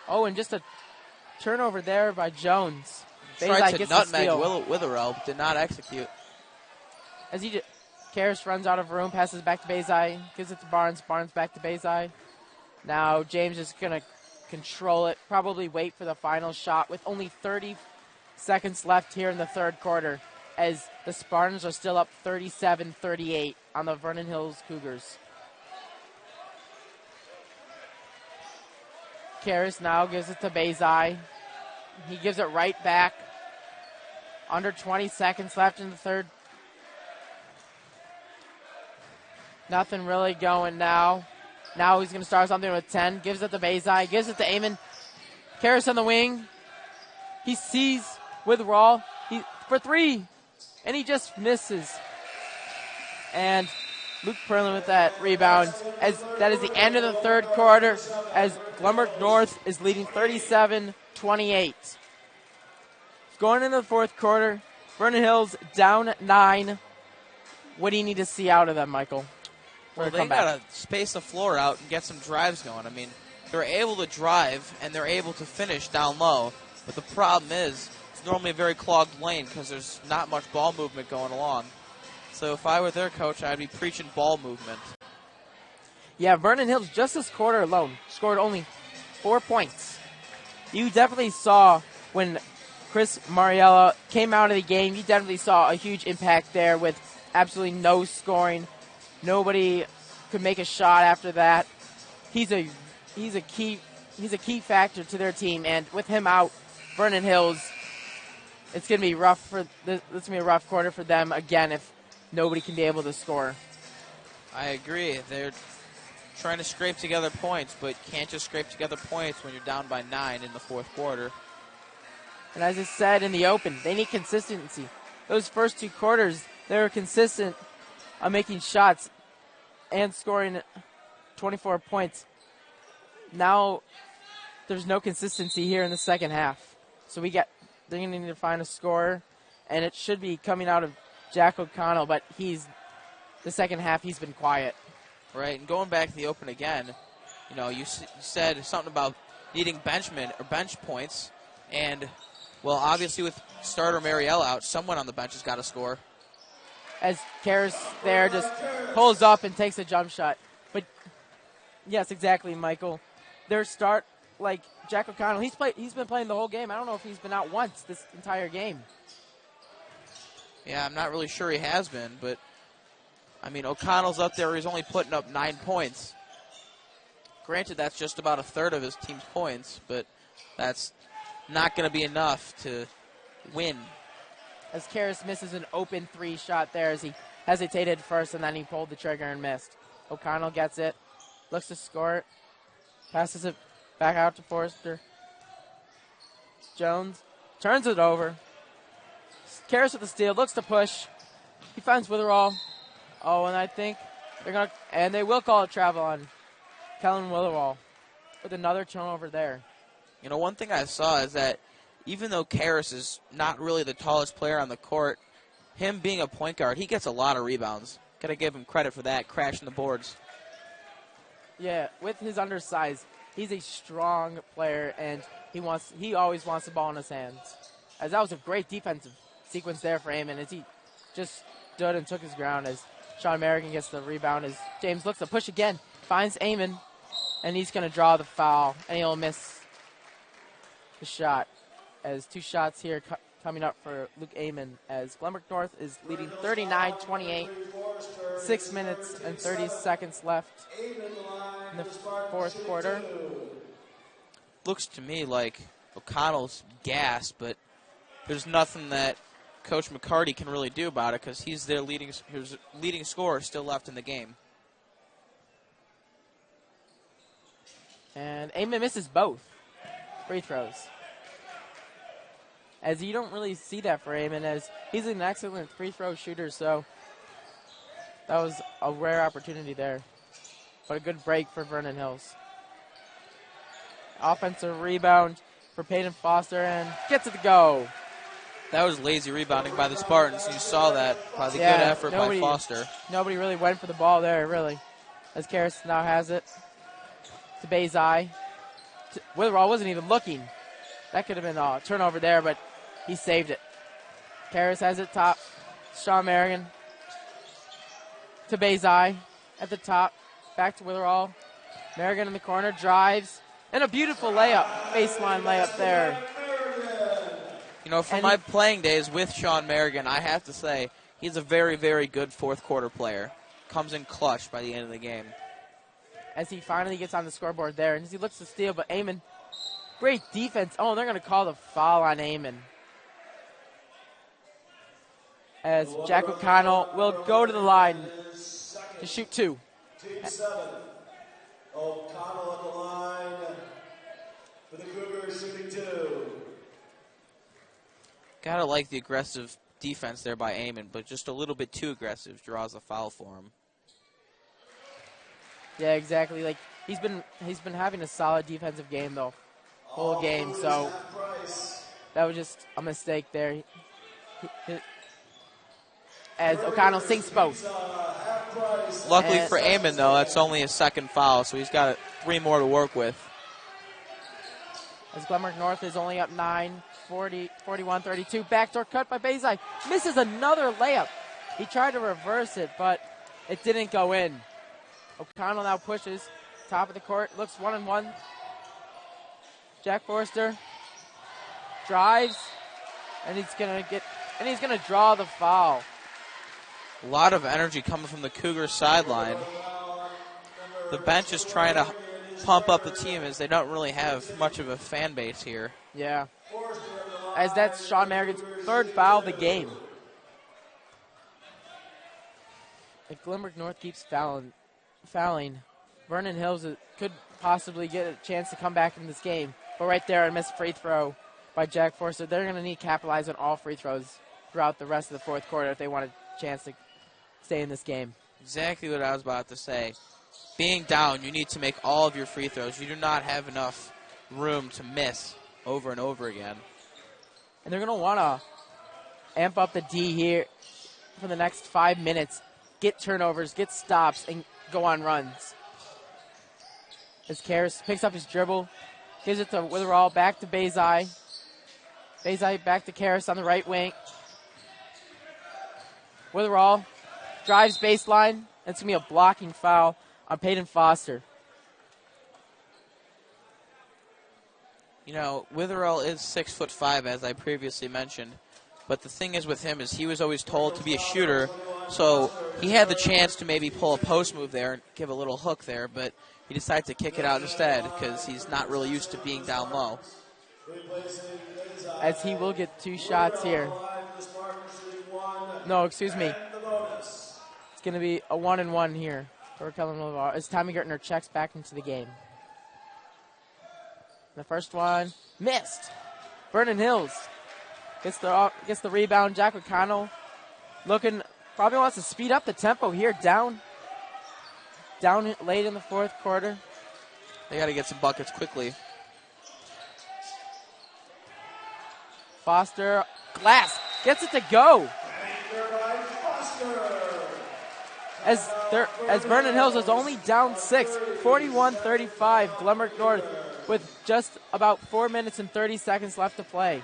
Oh, and just a turnover there by Jones. Tried to nutmeg Witherell, but did not execute. As Karras runs out of room, passes back to Bezai, gives it to Barnes. Barnes back to Bezai. Now James is going to control it, probably wait for the final shot with only 30 seconds left here in the third quarter, as the Spartans are still up 37-38 on the Vernon Hills Cougars. Karras now gives it to Bezai. He gives it right back. Under 20 seconds left in the third. Nothing really going now. Now he's going to start something with 10. Gives it to Bezai. Gives it to Amon. Karras on the wing. He sees Witherall for 3. And he just misses. And Luke Perlin with that rebound. As that is the end of the third quarter. As Glenbrook North is leading 37-28. Going into the fourth quarter, Vernon Hills down 9. What do you need to see out of them, Michael? Well, they got to space the floor out and get some drives going. I mean, they're able to drive and they're able to finish down low. But the problem is, it's normally a very clogged lane because there's not much ball movement going along. So if I were their coach, I'd be preaching ball movement. Yeah, Vernon Hills, just this quarter alone, scored only 4 points. You definitely saw when Chris Mariella came out of the game, you definitely saw a huge impact there with absolutely no scoring. Nobody could make a shot after that. He's a key factor to their team, and with him out, Vernon Hills, it's gonna be rough for this. It's gonna be a rough quarter for them again if nobody can be able to score. I agree. They're trying to scrape together points, but can't just scrape together points when you're down by 9 in the fourth quarter. And as I said in the open, they need consistency. Those first 2 quarters, they were consistent on making shots and scoring 24 points. Now there's no consistency here in the second half. So they're going to need to find a scorer, and it should be coming out of Jack O'Connell, but the second half he's been quiet. Right, and going back to the open again, you said something about needing bench points, and, well, obviously with starter Marielle out, someone on the bench has got to score. As Karras there just pulls up and takes a jump shot. But, yes, exactly, Michael. Their start, like Jack O'Connell, he's been playing the whole game. I don't know if he's been out once this entire game. Yeah, I'm not really sure he has been, but, I mean, O'Connell's up there. He's only putting up 9 points. Granted, that's just about a third of his team's points, but that's not going to be enough to win. As Karras misses an open 3 shot there as he hesitated first and then he pulled the trigger and missed. O'Connell gets it, looks to score it, passes it back out to Forrester. Jones turns it over. Karras with the steal, looks to push. He finds Witherall. Oh, and I think they will call a travel on Kellen Witherall with another turnover there. One thing I saw is that even though Karras is not really the tallest player on the court, him being a point guard, he gets a lot of rebounds. Got to give him credit for that, crashing the boards. Yeah, with his undersize, he's a strong player, and he always wants the ball in his hands. As that was a great defensive sequence there for Amon as he just stood and took his ground as Sean American gets the rebound as James looks to push again, finds Amon, and he's going to draw the foul, and he'll miss the shot. As 2 shots here coming up for Luke Amon as Glenbrook North is leading 39-28. 6 minutes and 30 seconds left in the fourth quarter. Looks to me like O'Connell's gassed, but there's nothing that Coach McCarty can really do about it because he's their leading scorer still left in the game. And Amon misses both free throws. As you don't really see that for Amon, as he's an excellent free throw shooter, so that was a rare opportunity there. But a good break for Vernon Hills. Offensive rebound for Peyton Foster and gets it to go. That was lazy rebounding by the Spartans. You saw that by the good effort by Foster. Nobody really went for the ball there, really. As Karras now has it to Bezai. Witherall wasn't even looking. That could have been a turnover there, but he saved it. Karras has it top. Sean Merrigan to Bezai at the top. Back to Witherall. Merrigan in the corner, drives. And a beautiful layup, baseline layup there. From my playing days with Sean Merrigan, I have to say he's a very, very good fourth quarter player. Comes in clutch by the end of the game. As he finally gets on the scoreboard there, and as he looks to steal, but Amon Great defense. Oh, they're going to call the foul on Amon. As Jack O'Connell will go to the line to shoot 2. Team 7. O'Connell at the line for the Cougars, shooting 2. Gotta like the aggressive defense there by Amon, but just a little bit too aggressive draws a foul for him. Yeah, exactly. Like he's been having a solid defensive game though, whole game. So that was just a mistake there. As O'Connell sinks both. Luckily for Amon, though, that's only his second foul, so he's got 3 more to work with. As Glenbrook North is only up 9, 41-32. Backdoor cut by Bezai. Misses another layup. He tried to reverse it, but it didn't go in. O'Connell now pushes. Top of the court. Looks 1-on-1. Jack Forster drives, and he's gonna draw the foul. A lot of energy coming from the Cougars sideline. The bench is trying to pump up the team as they don't really have much of a fan base here. Yeah. As that's Sean Merrigan's 3rd foul of the game. If Glenbrook North keeps fouling, Vernon Hills could possibly get a chance to come back in this game. But right there, a missed free throw by Jack Forster. They're going to need to capitalize on all free throws throughout the rest of the 4th quarter if they want a chance to stay in this game. Exactly what I was about to say. Being down, you need to make all of your free throws. You do not have enough room to miss over and over again. And they're going to want to amp up the D here for the next 5 minutes. Get turnovers, get stops, and go on runs. As Karras picks up his dribble, gives it to Witherall, back to Bezai. Bezai back to Karras on the right wing. Witherall drives baseline. It's going to be a blocking foul on Peyton Foster. You know, Witherall is 6'5", as I previously mentioned. But the thing is with him is he was always told to be a shooter, so he had the chance to maybe pull a post move there and give a little hook there, but he decided to kick it out instead because he's not really used to being down low. As he will get 2 shots here. No, excuse me. It's going to be a 1-and-1 here for Kellen Witherall as Tommy Gertner checks back into the game. The first one missed. Vernon Hills gets the rebound. Jack O'Connell probably wants to speed up the tempo here. Down late in the 4th quarter. They got to get some buckets quickly. Foster, glass, gets it to go. As Vernon Hills is only down 6, 41-35, Glenbrook North with just about 4 minutes and 30 seconds left to play.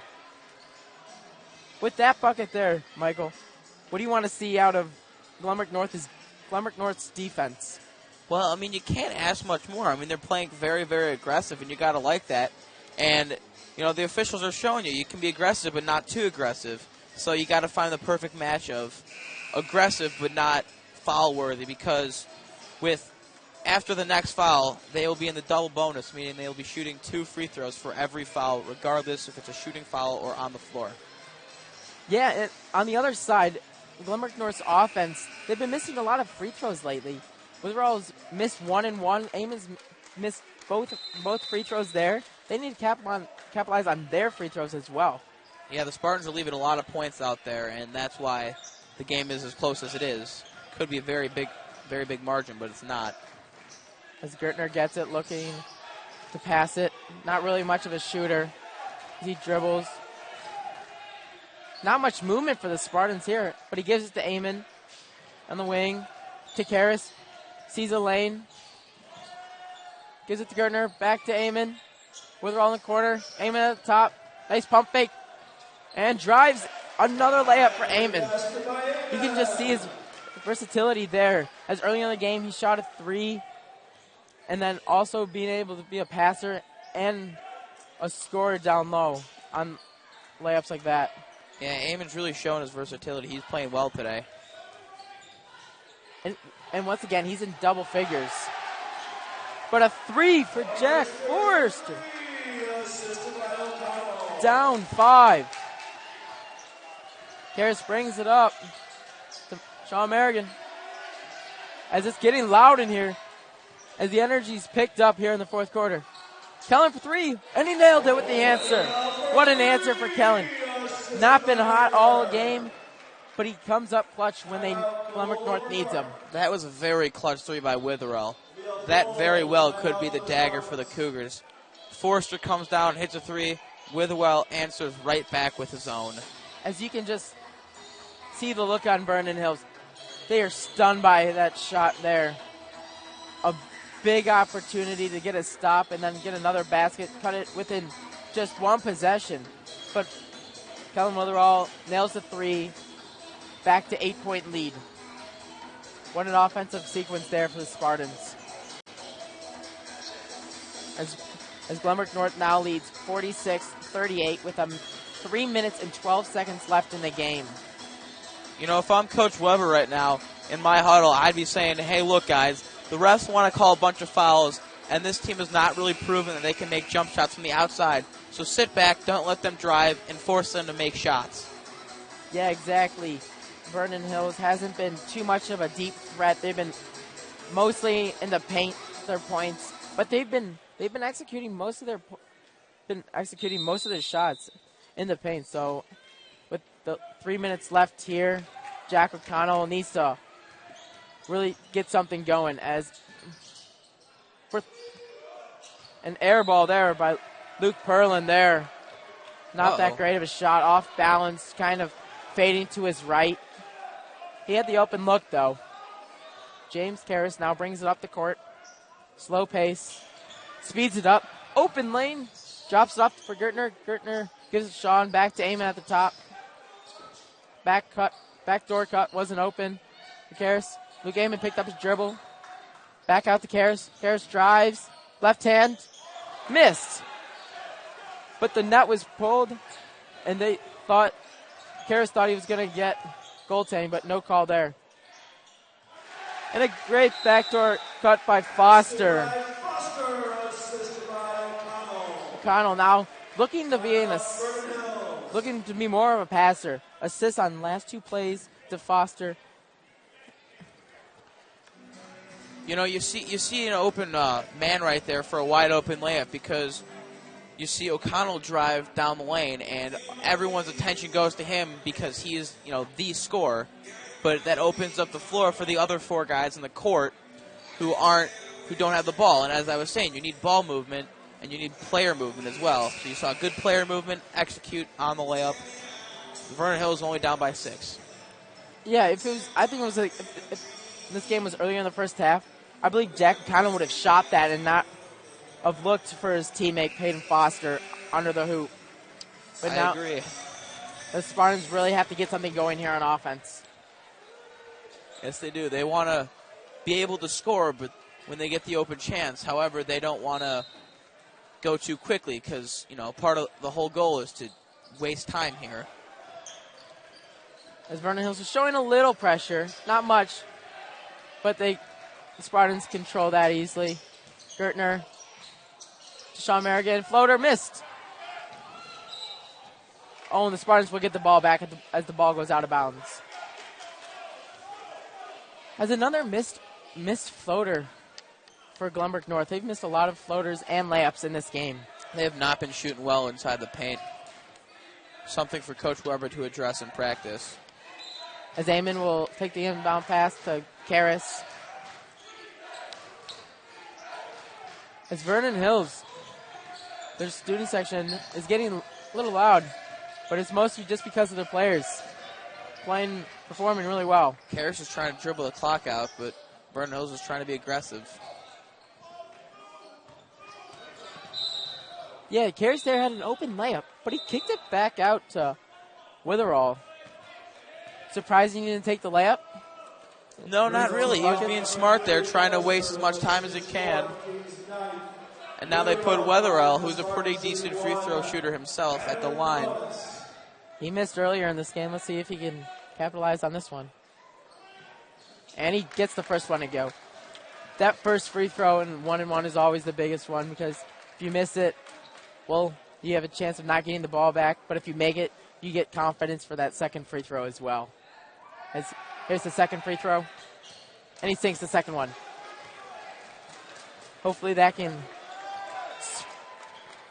With that bucket there, Michael, what do you want to see out of Glenbrook North's defense? Well, I mean, you can't ask much more. I mean, they're playing very, very aggressive, and you got to like that. And, you know, the officials are showing you can be aggressive but not too aggressive. So you got to find the perfect match of aggressive but not foul-worthy, because after the next foul, they will be in the double bonus, meaning they will be shooting 2 free throws for every foul, regardless if it's a shooting foul or on the floor. Yeah, and on the other side, Glenbrook North's offense, they've been missing a lot of free throws lately. Witherall's missed 1-and-1. Amon's missed both free throws there. They need to capitalize on their free throws as well. Yeah, the Spartans are leaving a lot of points out there, and that's why the game is as close as it is. Could be a very big margin, but it's not. As Gertner gets it, looking to pass it. Not really much of a shooter. He dribbles. Not much movement for the Spartans here, but he gives it to Amon on the wing. To Karras. Sees a lane. Gives it to Gertner. Back to Amon. Witherall in the corner. Amon at the top. Nice pump fake. And drives another layup for Amon. You can just see his versatility there. As early in the game, he shot a 3. And then also being able to be a passer and a scorer down low on layups like that. Yeah, Amon's really shown his versatility. He's playing well today. And once again, he's in double figures. But a 3 for Jack Forster. assisted by O'Connell. Down 5. Karras brings it up to Sean Merrigan. As it's getting loud in here, as the energy's picked up here in the fourth quarter. Kellen for 3, and he nailed it with the answer. What an answer for Kellen. Not been hot all game, but he comes up clutch when Glenbrook North needs him. That was a very clutch 3 by Witherell. That very well could be the dagger for the Cougars. Forster comes down, hits a 3. Witherell answers right back with his own. As you can just see the look on Vernon Hills. They are stunned by that shot there. A big opportunity to get a stop and then get another basket, cut it within just one possession. But Kellen Witherell nails the 3, back to 8-point lead. What an offensive sequence there for the Spartans. As Glenbrook North now leads 46-38 with 3 minutes and 12 seconds left in the game. You know, if I'm Coach Weber right now in my huddle, I'd be saying, hey, look, guys, the refs want to call a bunch of fouls, and this team has not really proven that they can make jump shots from the outside. So sit back, don't let them drive, and force them to make shots. Yeah, exactly. Vernon Hills hasn't been too much of a deep threat. They've been mostly in the paint, their points, but they've been executing most of their shots in the paint. So with the 3 minutes left here, Jack O'Connell needs to really get something going. As for an air ball there by Luke Perlin there. Not that great of a shot, off balance, kind of fading to his right. He had the open look, though. James Karras now brings it up the court. Slow pace. Speeds it up. Open lane. Drops it up for Gertner. Gertner gives it to Sean. Back to Eamon at the top. Backdoor cut wasn't open for Karras. Luke Eamon picked up his dribble. Back out to Karras. Karras drives. Left hand. Missed. But the net was pulled, and Karras thought he was going to get goaltending, but no call there. And a great backdoor cut by Foster. O'Connell now looking to be more of a passer. Assist on last 2 plays to Foster. You know, you see an open man right there for a wide open layup, because you see O'Connell drive down the lane, and everyone's attention goes to him because he is, the scorer. But that opens up the floor for the other 4 guys in the court who don't have the ball. And as I was saying, you need ball movement and you need player movement as well. So you saw good player movement, execute on the layup. Vernon Hills only down by 6. Yeah, if this game was earlier in the first half, I believe Jack O'Connell would have shot that and not have looked for his teammate Peyton Foster under the hoop. But I now agree. The Spartans really have to get something going here on offense. Yes, they do. They want to be able to score, but when they get the open chance. However, they don't want to go too quickly because, part of the whole goal is to waste time here. As Vernon Hills is showing a little pressure, not much, but the Spartans control that easily. Gertner, Sean Merrigan, floater missed. Oh, and the Spartans will get the ball back as the ball goes out of bounds. As another missed floater for Glenbrook North. They've missed a lot of floaters and layups in this game. They have not been shooting well inside the paint. Something for Coach Weber to address in practice. As Eamon will take the inbound pass to Karras. As Vernon Hills, their student section is getting a little loud, but it's mostly just because of their players performing really well. Karras is trying to dribble the clock out, but Vernon Hills is trying to be aggressive. Yeah, Karras there had an open layup, but he kicked it back out to Witherell. Surprising he didn't take the layup? No, not really. He was being smart there, trying to waste as much time as he can. And now they put Witherell, who's a pretty decent free throw shooter himself, at the line. He missed earlier in this game. Let's see if he can capitalize on this one. And he gets the first one to go. That first free throw in 1-and-1 is always the biggest one because if you miss it, well, you have a chance of not getting the ball back, but if you make it, you get confidence for that second free throw as well. Here's the second free throw, and he sinks the second one. Hopefully that can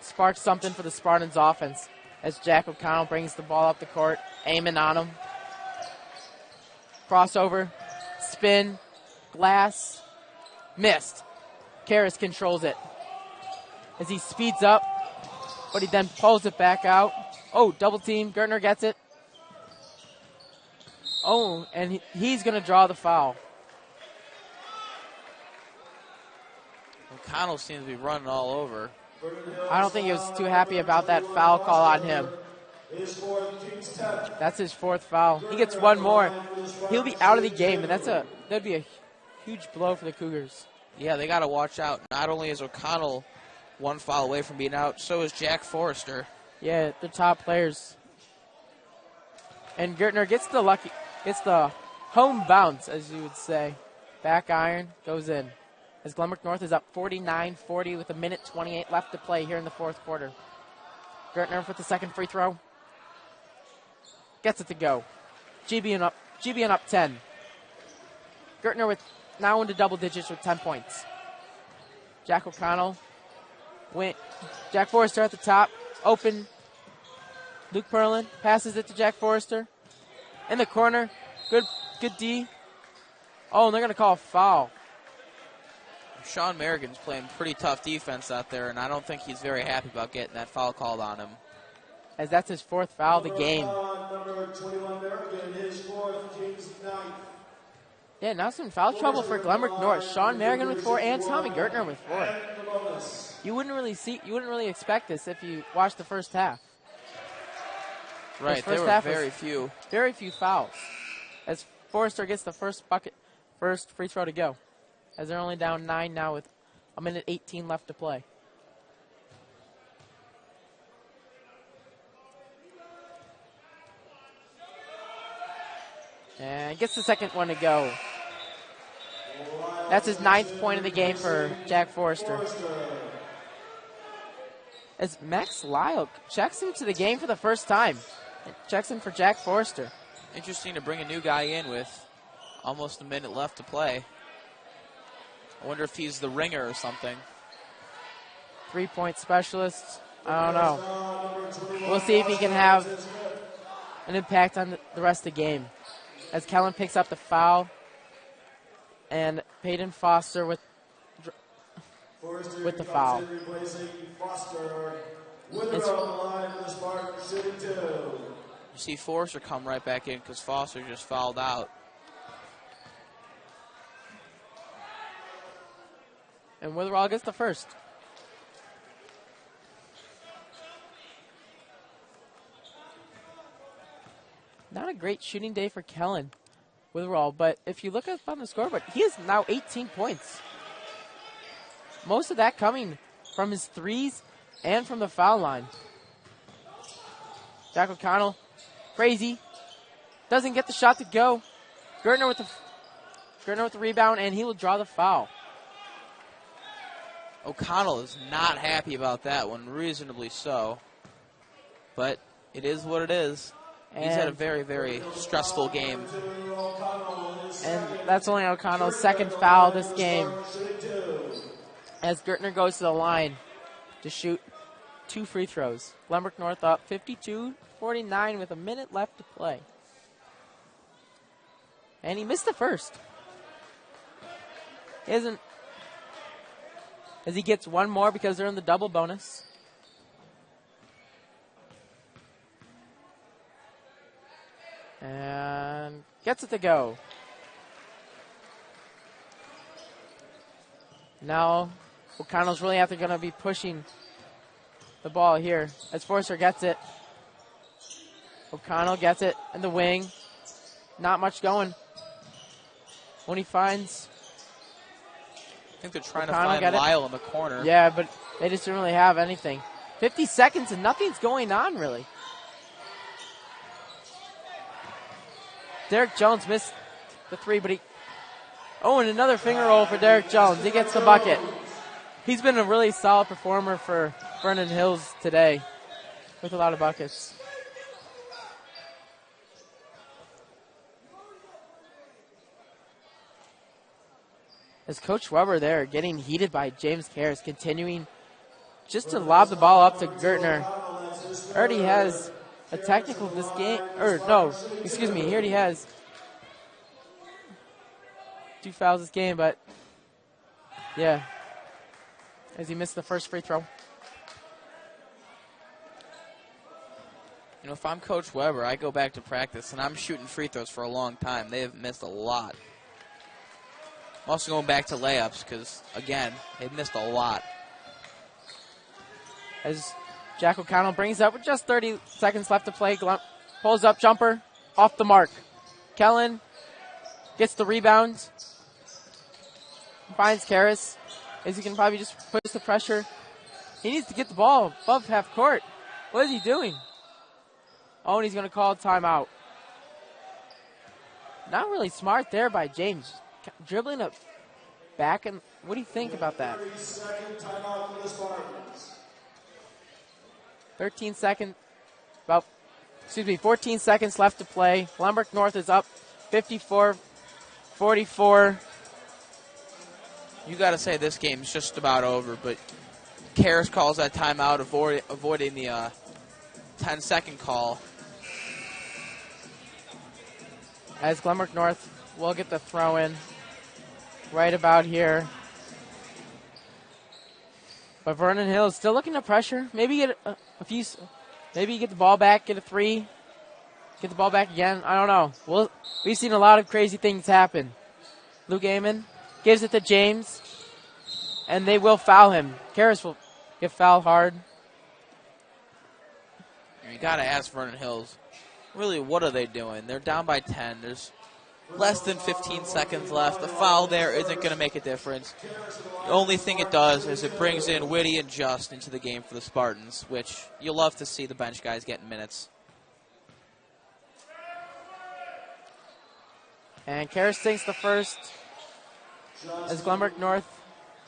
spark something for the Spartans offense as Jack O'Connell brings the ball up the court, aiming on him. Crossover, spin, glass, missed. Karras controls it as he speeds up, but he then pulls it back out. Oh, double team. Gertner gets it. Oh, and he's going to draw the foul. O'Connell seems to be running all over. I don't think he was too happy about that foul call on him. That's his fourth foul. He gets one more. He'll be out of the game, and that'd be a huge blow for the Cougars. Yeah, they got to watch out. Not only is O'Connell one foul away from being out, so is Jack Forrester. Yeah, the top players. And Gertner gets the home bounce, as you would say. Back iron goes in. As Glenbrook North is up 49-40 with 1:28 left to play here in the fourth quarter. Gertner with the second free throw. Gets it to go. GBN up 10. Gertner now into double digits with 10 points. Jack O'Connell. Jack Forrester at the top. Open. Luke Perlin passes it to Jack Forrester. In the corner. Good D. Oh, and they're going to call a foul. Sean Merrigan's playing pretty tough defense out there, and I don't think he's very happy about getting that foul called on him. As that's his fourth foul of the game. Number 21 Merrigan, his fourth, James Knight. Yeah, now some foul trouble for Glenbrook North. Sean Merrigan with 4 and Tommy Gertner with 4. You wouldn't really expect this if you watched the first half. Right, there were very few fouls. As Forrester gets the first free throw to go. As they're only down 9 now with 1:18 left to play. And gets the second one to go. That's his 9th point of the game for Jack Forrester. As Max Lyle checks into the game for the first time. Checks in for Jack Forrester. Interesting to bring a new guy in with almost a minute left to play. I wonder if he's the ringer or something. 3-point specialist. I don't know. We'll see if he can have an impact on the rest of the game. As Kellen picks up the foul. And Peyton Foster with the foul. You see Forrester come right back in because Foster just fouled out. And Witherall gets the first. Not a great shooting day for Kellen Witherall, but if you look up on the scoreboard, he has now 18 points. Most of that coming from his threes and from the foul line. Jack O'Connell, crazy, doesn't get the shot to go. Gertner with the rebound, and he will draw the foul. O'Connell is not happy about that one, reasonably so. But it is what it is. He's had a very, very stressful game. And that's only O'Connell's second foul this game. As Gertner goes to the line to shoot 2 free throws. Glenbrook North up 52-49 with a minute left to play. And he missed the first. As he gets one more because they're in the double bonus. And gets it to go. Now O'Connell's really going to be pushing the ball here as Forrester gets it. O'Connell gets it in the wing. Not much going. When he finds... I think they're trying to find Lyle in the corner. Yeah, but they just didn't really have anything. 50 seconds and nothing's going on, really. Derek Jones missed the 3, but and another finger roll for Derek Jones. He gets the bucket. He's been a really solid performer for Vernon Hills today with a lot of buckets. As Coach Weber there getting heated by James Karras, continuing just to lob the ball up to Gertner. Already has a technical this game, he already has 2 fouls this game, but yeah, as he missed the first free throw. You know, if I'm Coach Weber, I go back to practice, and I'm shooting free throws for a long time. They have missed a lot. I'm also going back to layups because, again, they've missed a lot. As Jack O'Connell brings up with just 30 seconds left to play, pulls up jumper, off the mark. Kellen gets the rebound, finds Karras, as he can probably just push the pressure. He needs to get the ball above half court. What is he doing? Oh, and he's going to call a timeout. Not really smart there by James. Dribbling it back, and what do you think about that? 14 seconds left to play. Glenbrook North is up 54-44. You got to say this game's just about over, but Karras calls that timeout, avoiding the 10-second call. As Glenbrook North will get the throw in right about here. But Vernon Hills still looking to pressure. Maybe get a few. Maybe get the ball back, get a three, get the ball back again. I don't know. We've seen a lot of crazy things happen. Luke Amon gives it to James, and they will foul him. Karras will get fouled hard. You got to ask Vernon Hills, really, what are they doing? They're down by 10. There's less than 15 seconds left. The foul there isn't going to make a difference. The only thing it does is it brings in Whitty and Just into the game for the Spartans, which you love to see the bench guys getting minutes. And Karras sinks the first as Glenbrook North.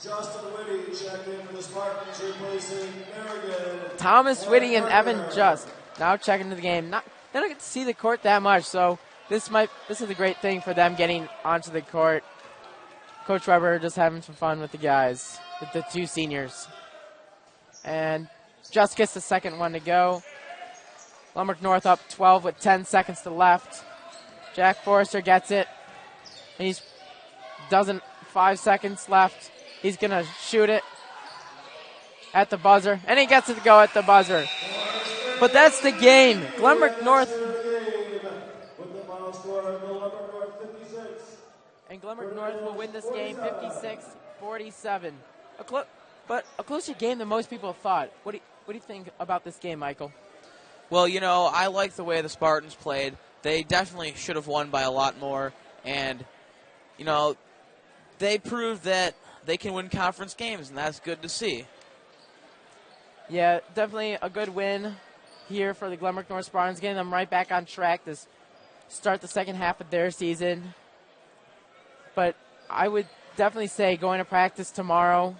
Justin Whitty checked in for the Spartans, replacing Merrigan. Thomas Whitty and Evan Just now checking into the game. They don't get to see the court that much, so this is a great thing for them getting onto the court. Coach Weber just having some fun with the guys, with the two seniors. And Just gets the second one to go. Glenbrook North up 12 with 10 seconds to left. Jack Forrester gets it. And he's 5 seconds left. He's going to shoot it at the buzzer. And he gets it to go at the buzzer. But that's the game. Glenbrook North. And Glenbrook North will win this game 56-47. But a closer game than most people thought. What do you think about this game, Michael? Well, you know, I like the way the Spartans played. They definitely should have won by a lot more. And, you know, they proved that they can win conference games, and that's good to see. Yeah, definitely a good win here for the Glenbrook North Spartans, getting them right back on track to start the second half of their season. But I would definitely say going to practice tomorrow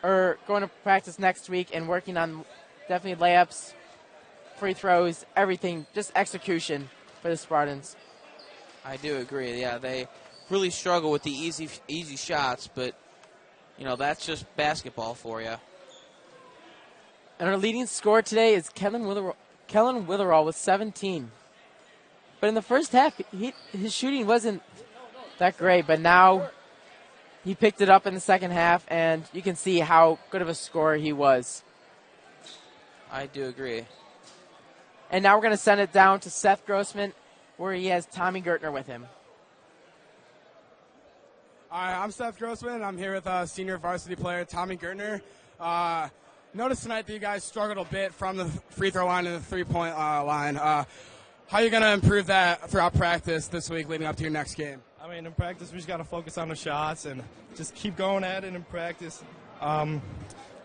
or going to practice next week and working on definitely layups, free throws, everything, just execution for the Spartans. I do agree. Yeah, they really struggle with the easy shots, but, you know, that's just basketball for you. And our leading scorer today is Kellen Witherall with 17. But in the first half, his shooting wasn't that great, but now he picked it up in the second half, and you can see how good of a scorer he was. I do agree. And now we're going to send it down to Seth Grossman, where he has Tommy Gertner with him. Hi, I'm Seth Grossman, and I'm here with senior varsity player Tommy Gertner. Noticed tonight that you guys struggled a bit from the free throw line and the three-point line. How are you going to improve that throughout practice this week leading up to your next game? I mean, in practice, we just got to focus on the shots and just keep going at it in practice.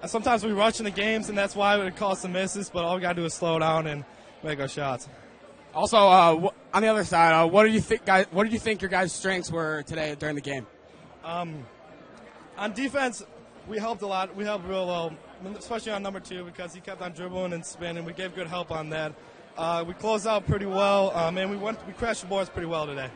Sometimes we rush in the games, and that's why it causes some misses, but all we got to do is slow down and make our shots. Also, on the other side, what do you think your guys' strengths were today during the game? On defense, we helped a lot. We helped real well especially on number 2 because he kept on dribbling and spinning. We gave good help on that. We closed out pretty well, and we crashed the boards pretty well today.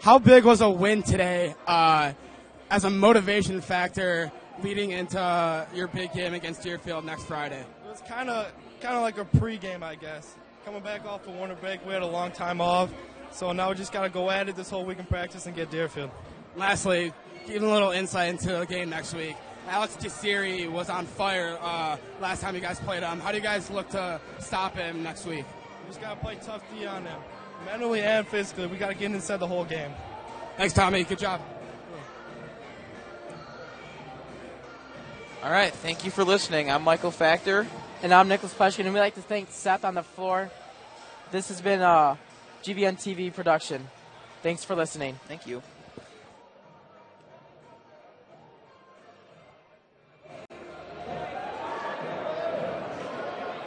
How big was a win today as a motivation factor leading into your big game against Deerfield next Friday? It was kind of like a pregame, I guess. Coming back off the winter break, we had a long time off, so now we just got to go at it this whole week in practice and get Deerfield. Lastly, give a little insight into the game next week. Alex Desiri was on fire last time you guys played him. How do you guys look to stop him next week? We just got to play tough D on him. Mentally and physically, we got to get inside the whole game. Thanks, Tommy. Good job. All right, thank you for listening. I'm Michael Factor. And I'm Nicholas Pleshkin, and we'd like to thank Seth on the floor. This has been a GBN TV production. Thanks for listening. Thank you.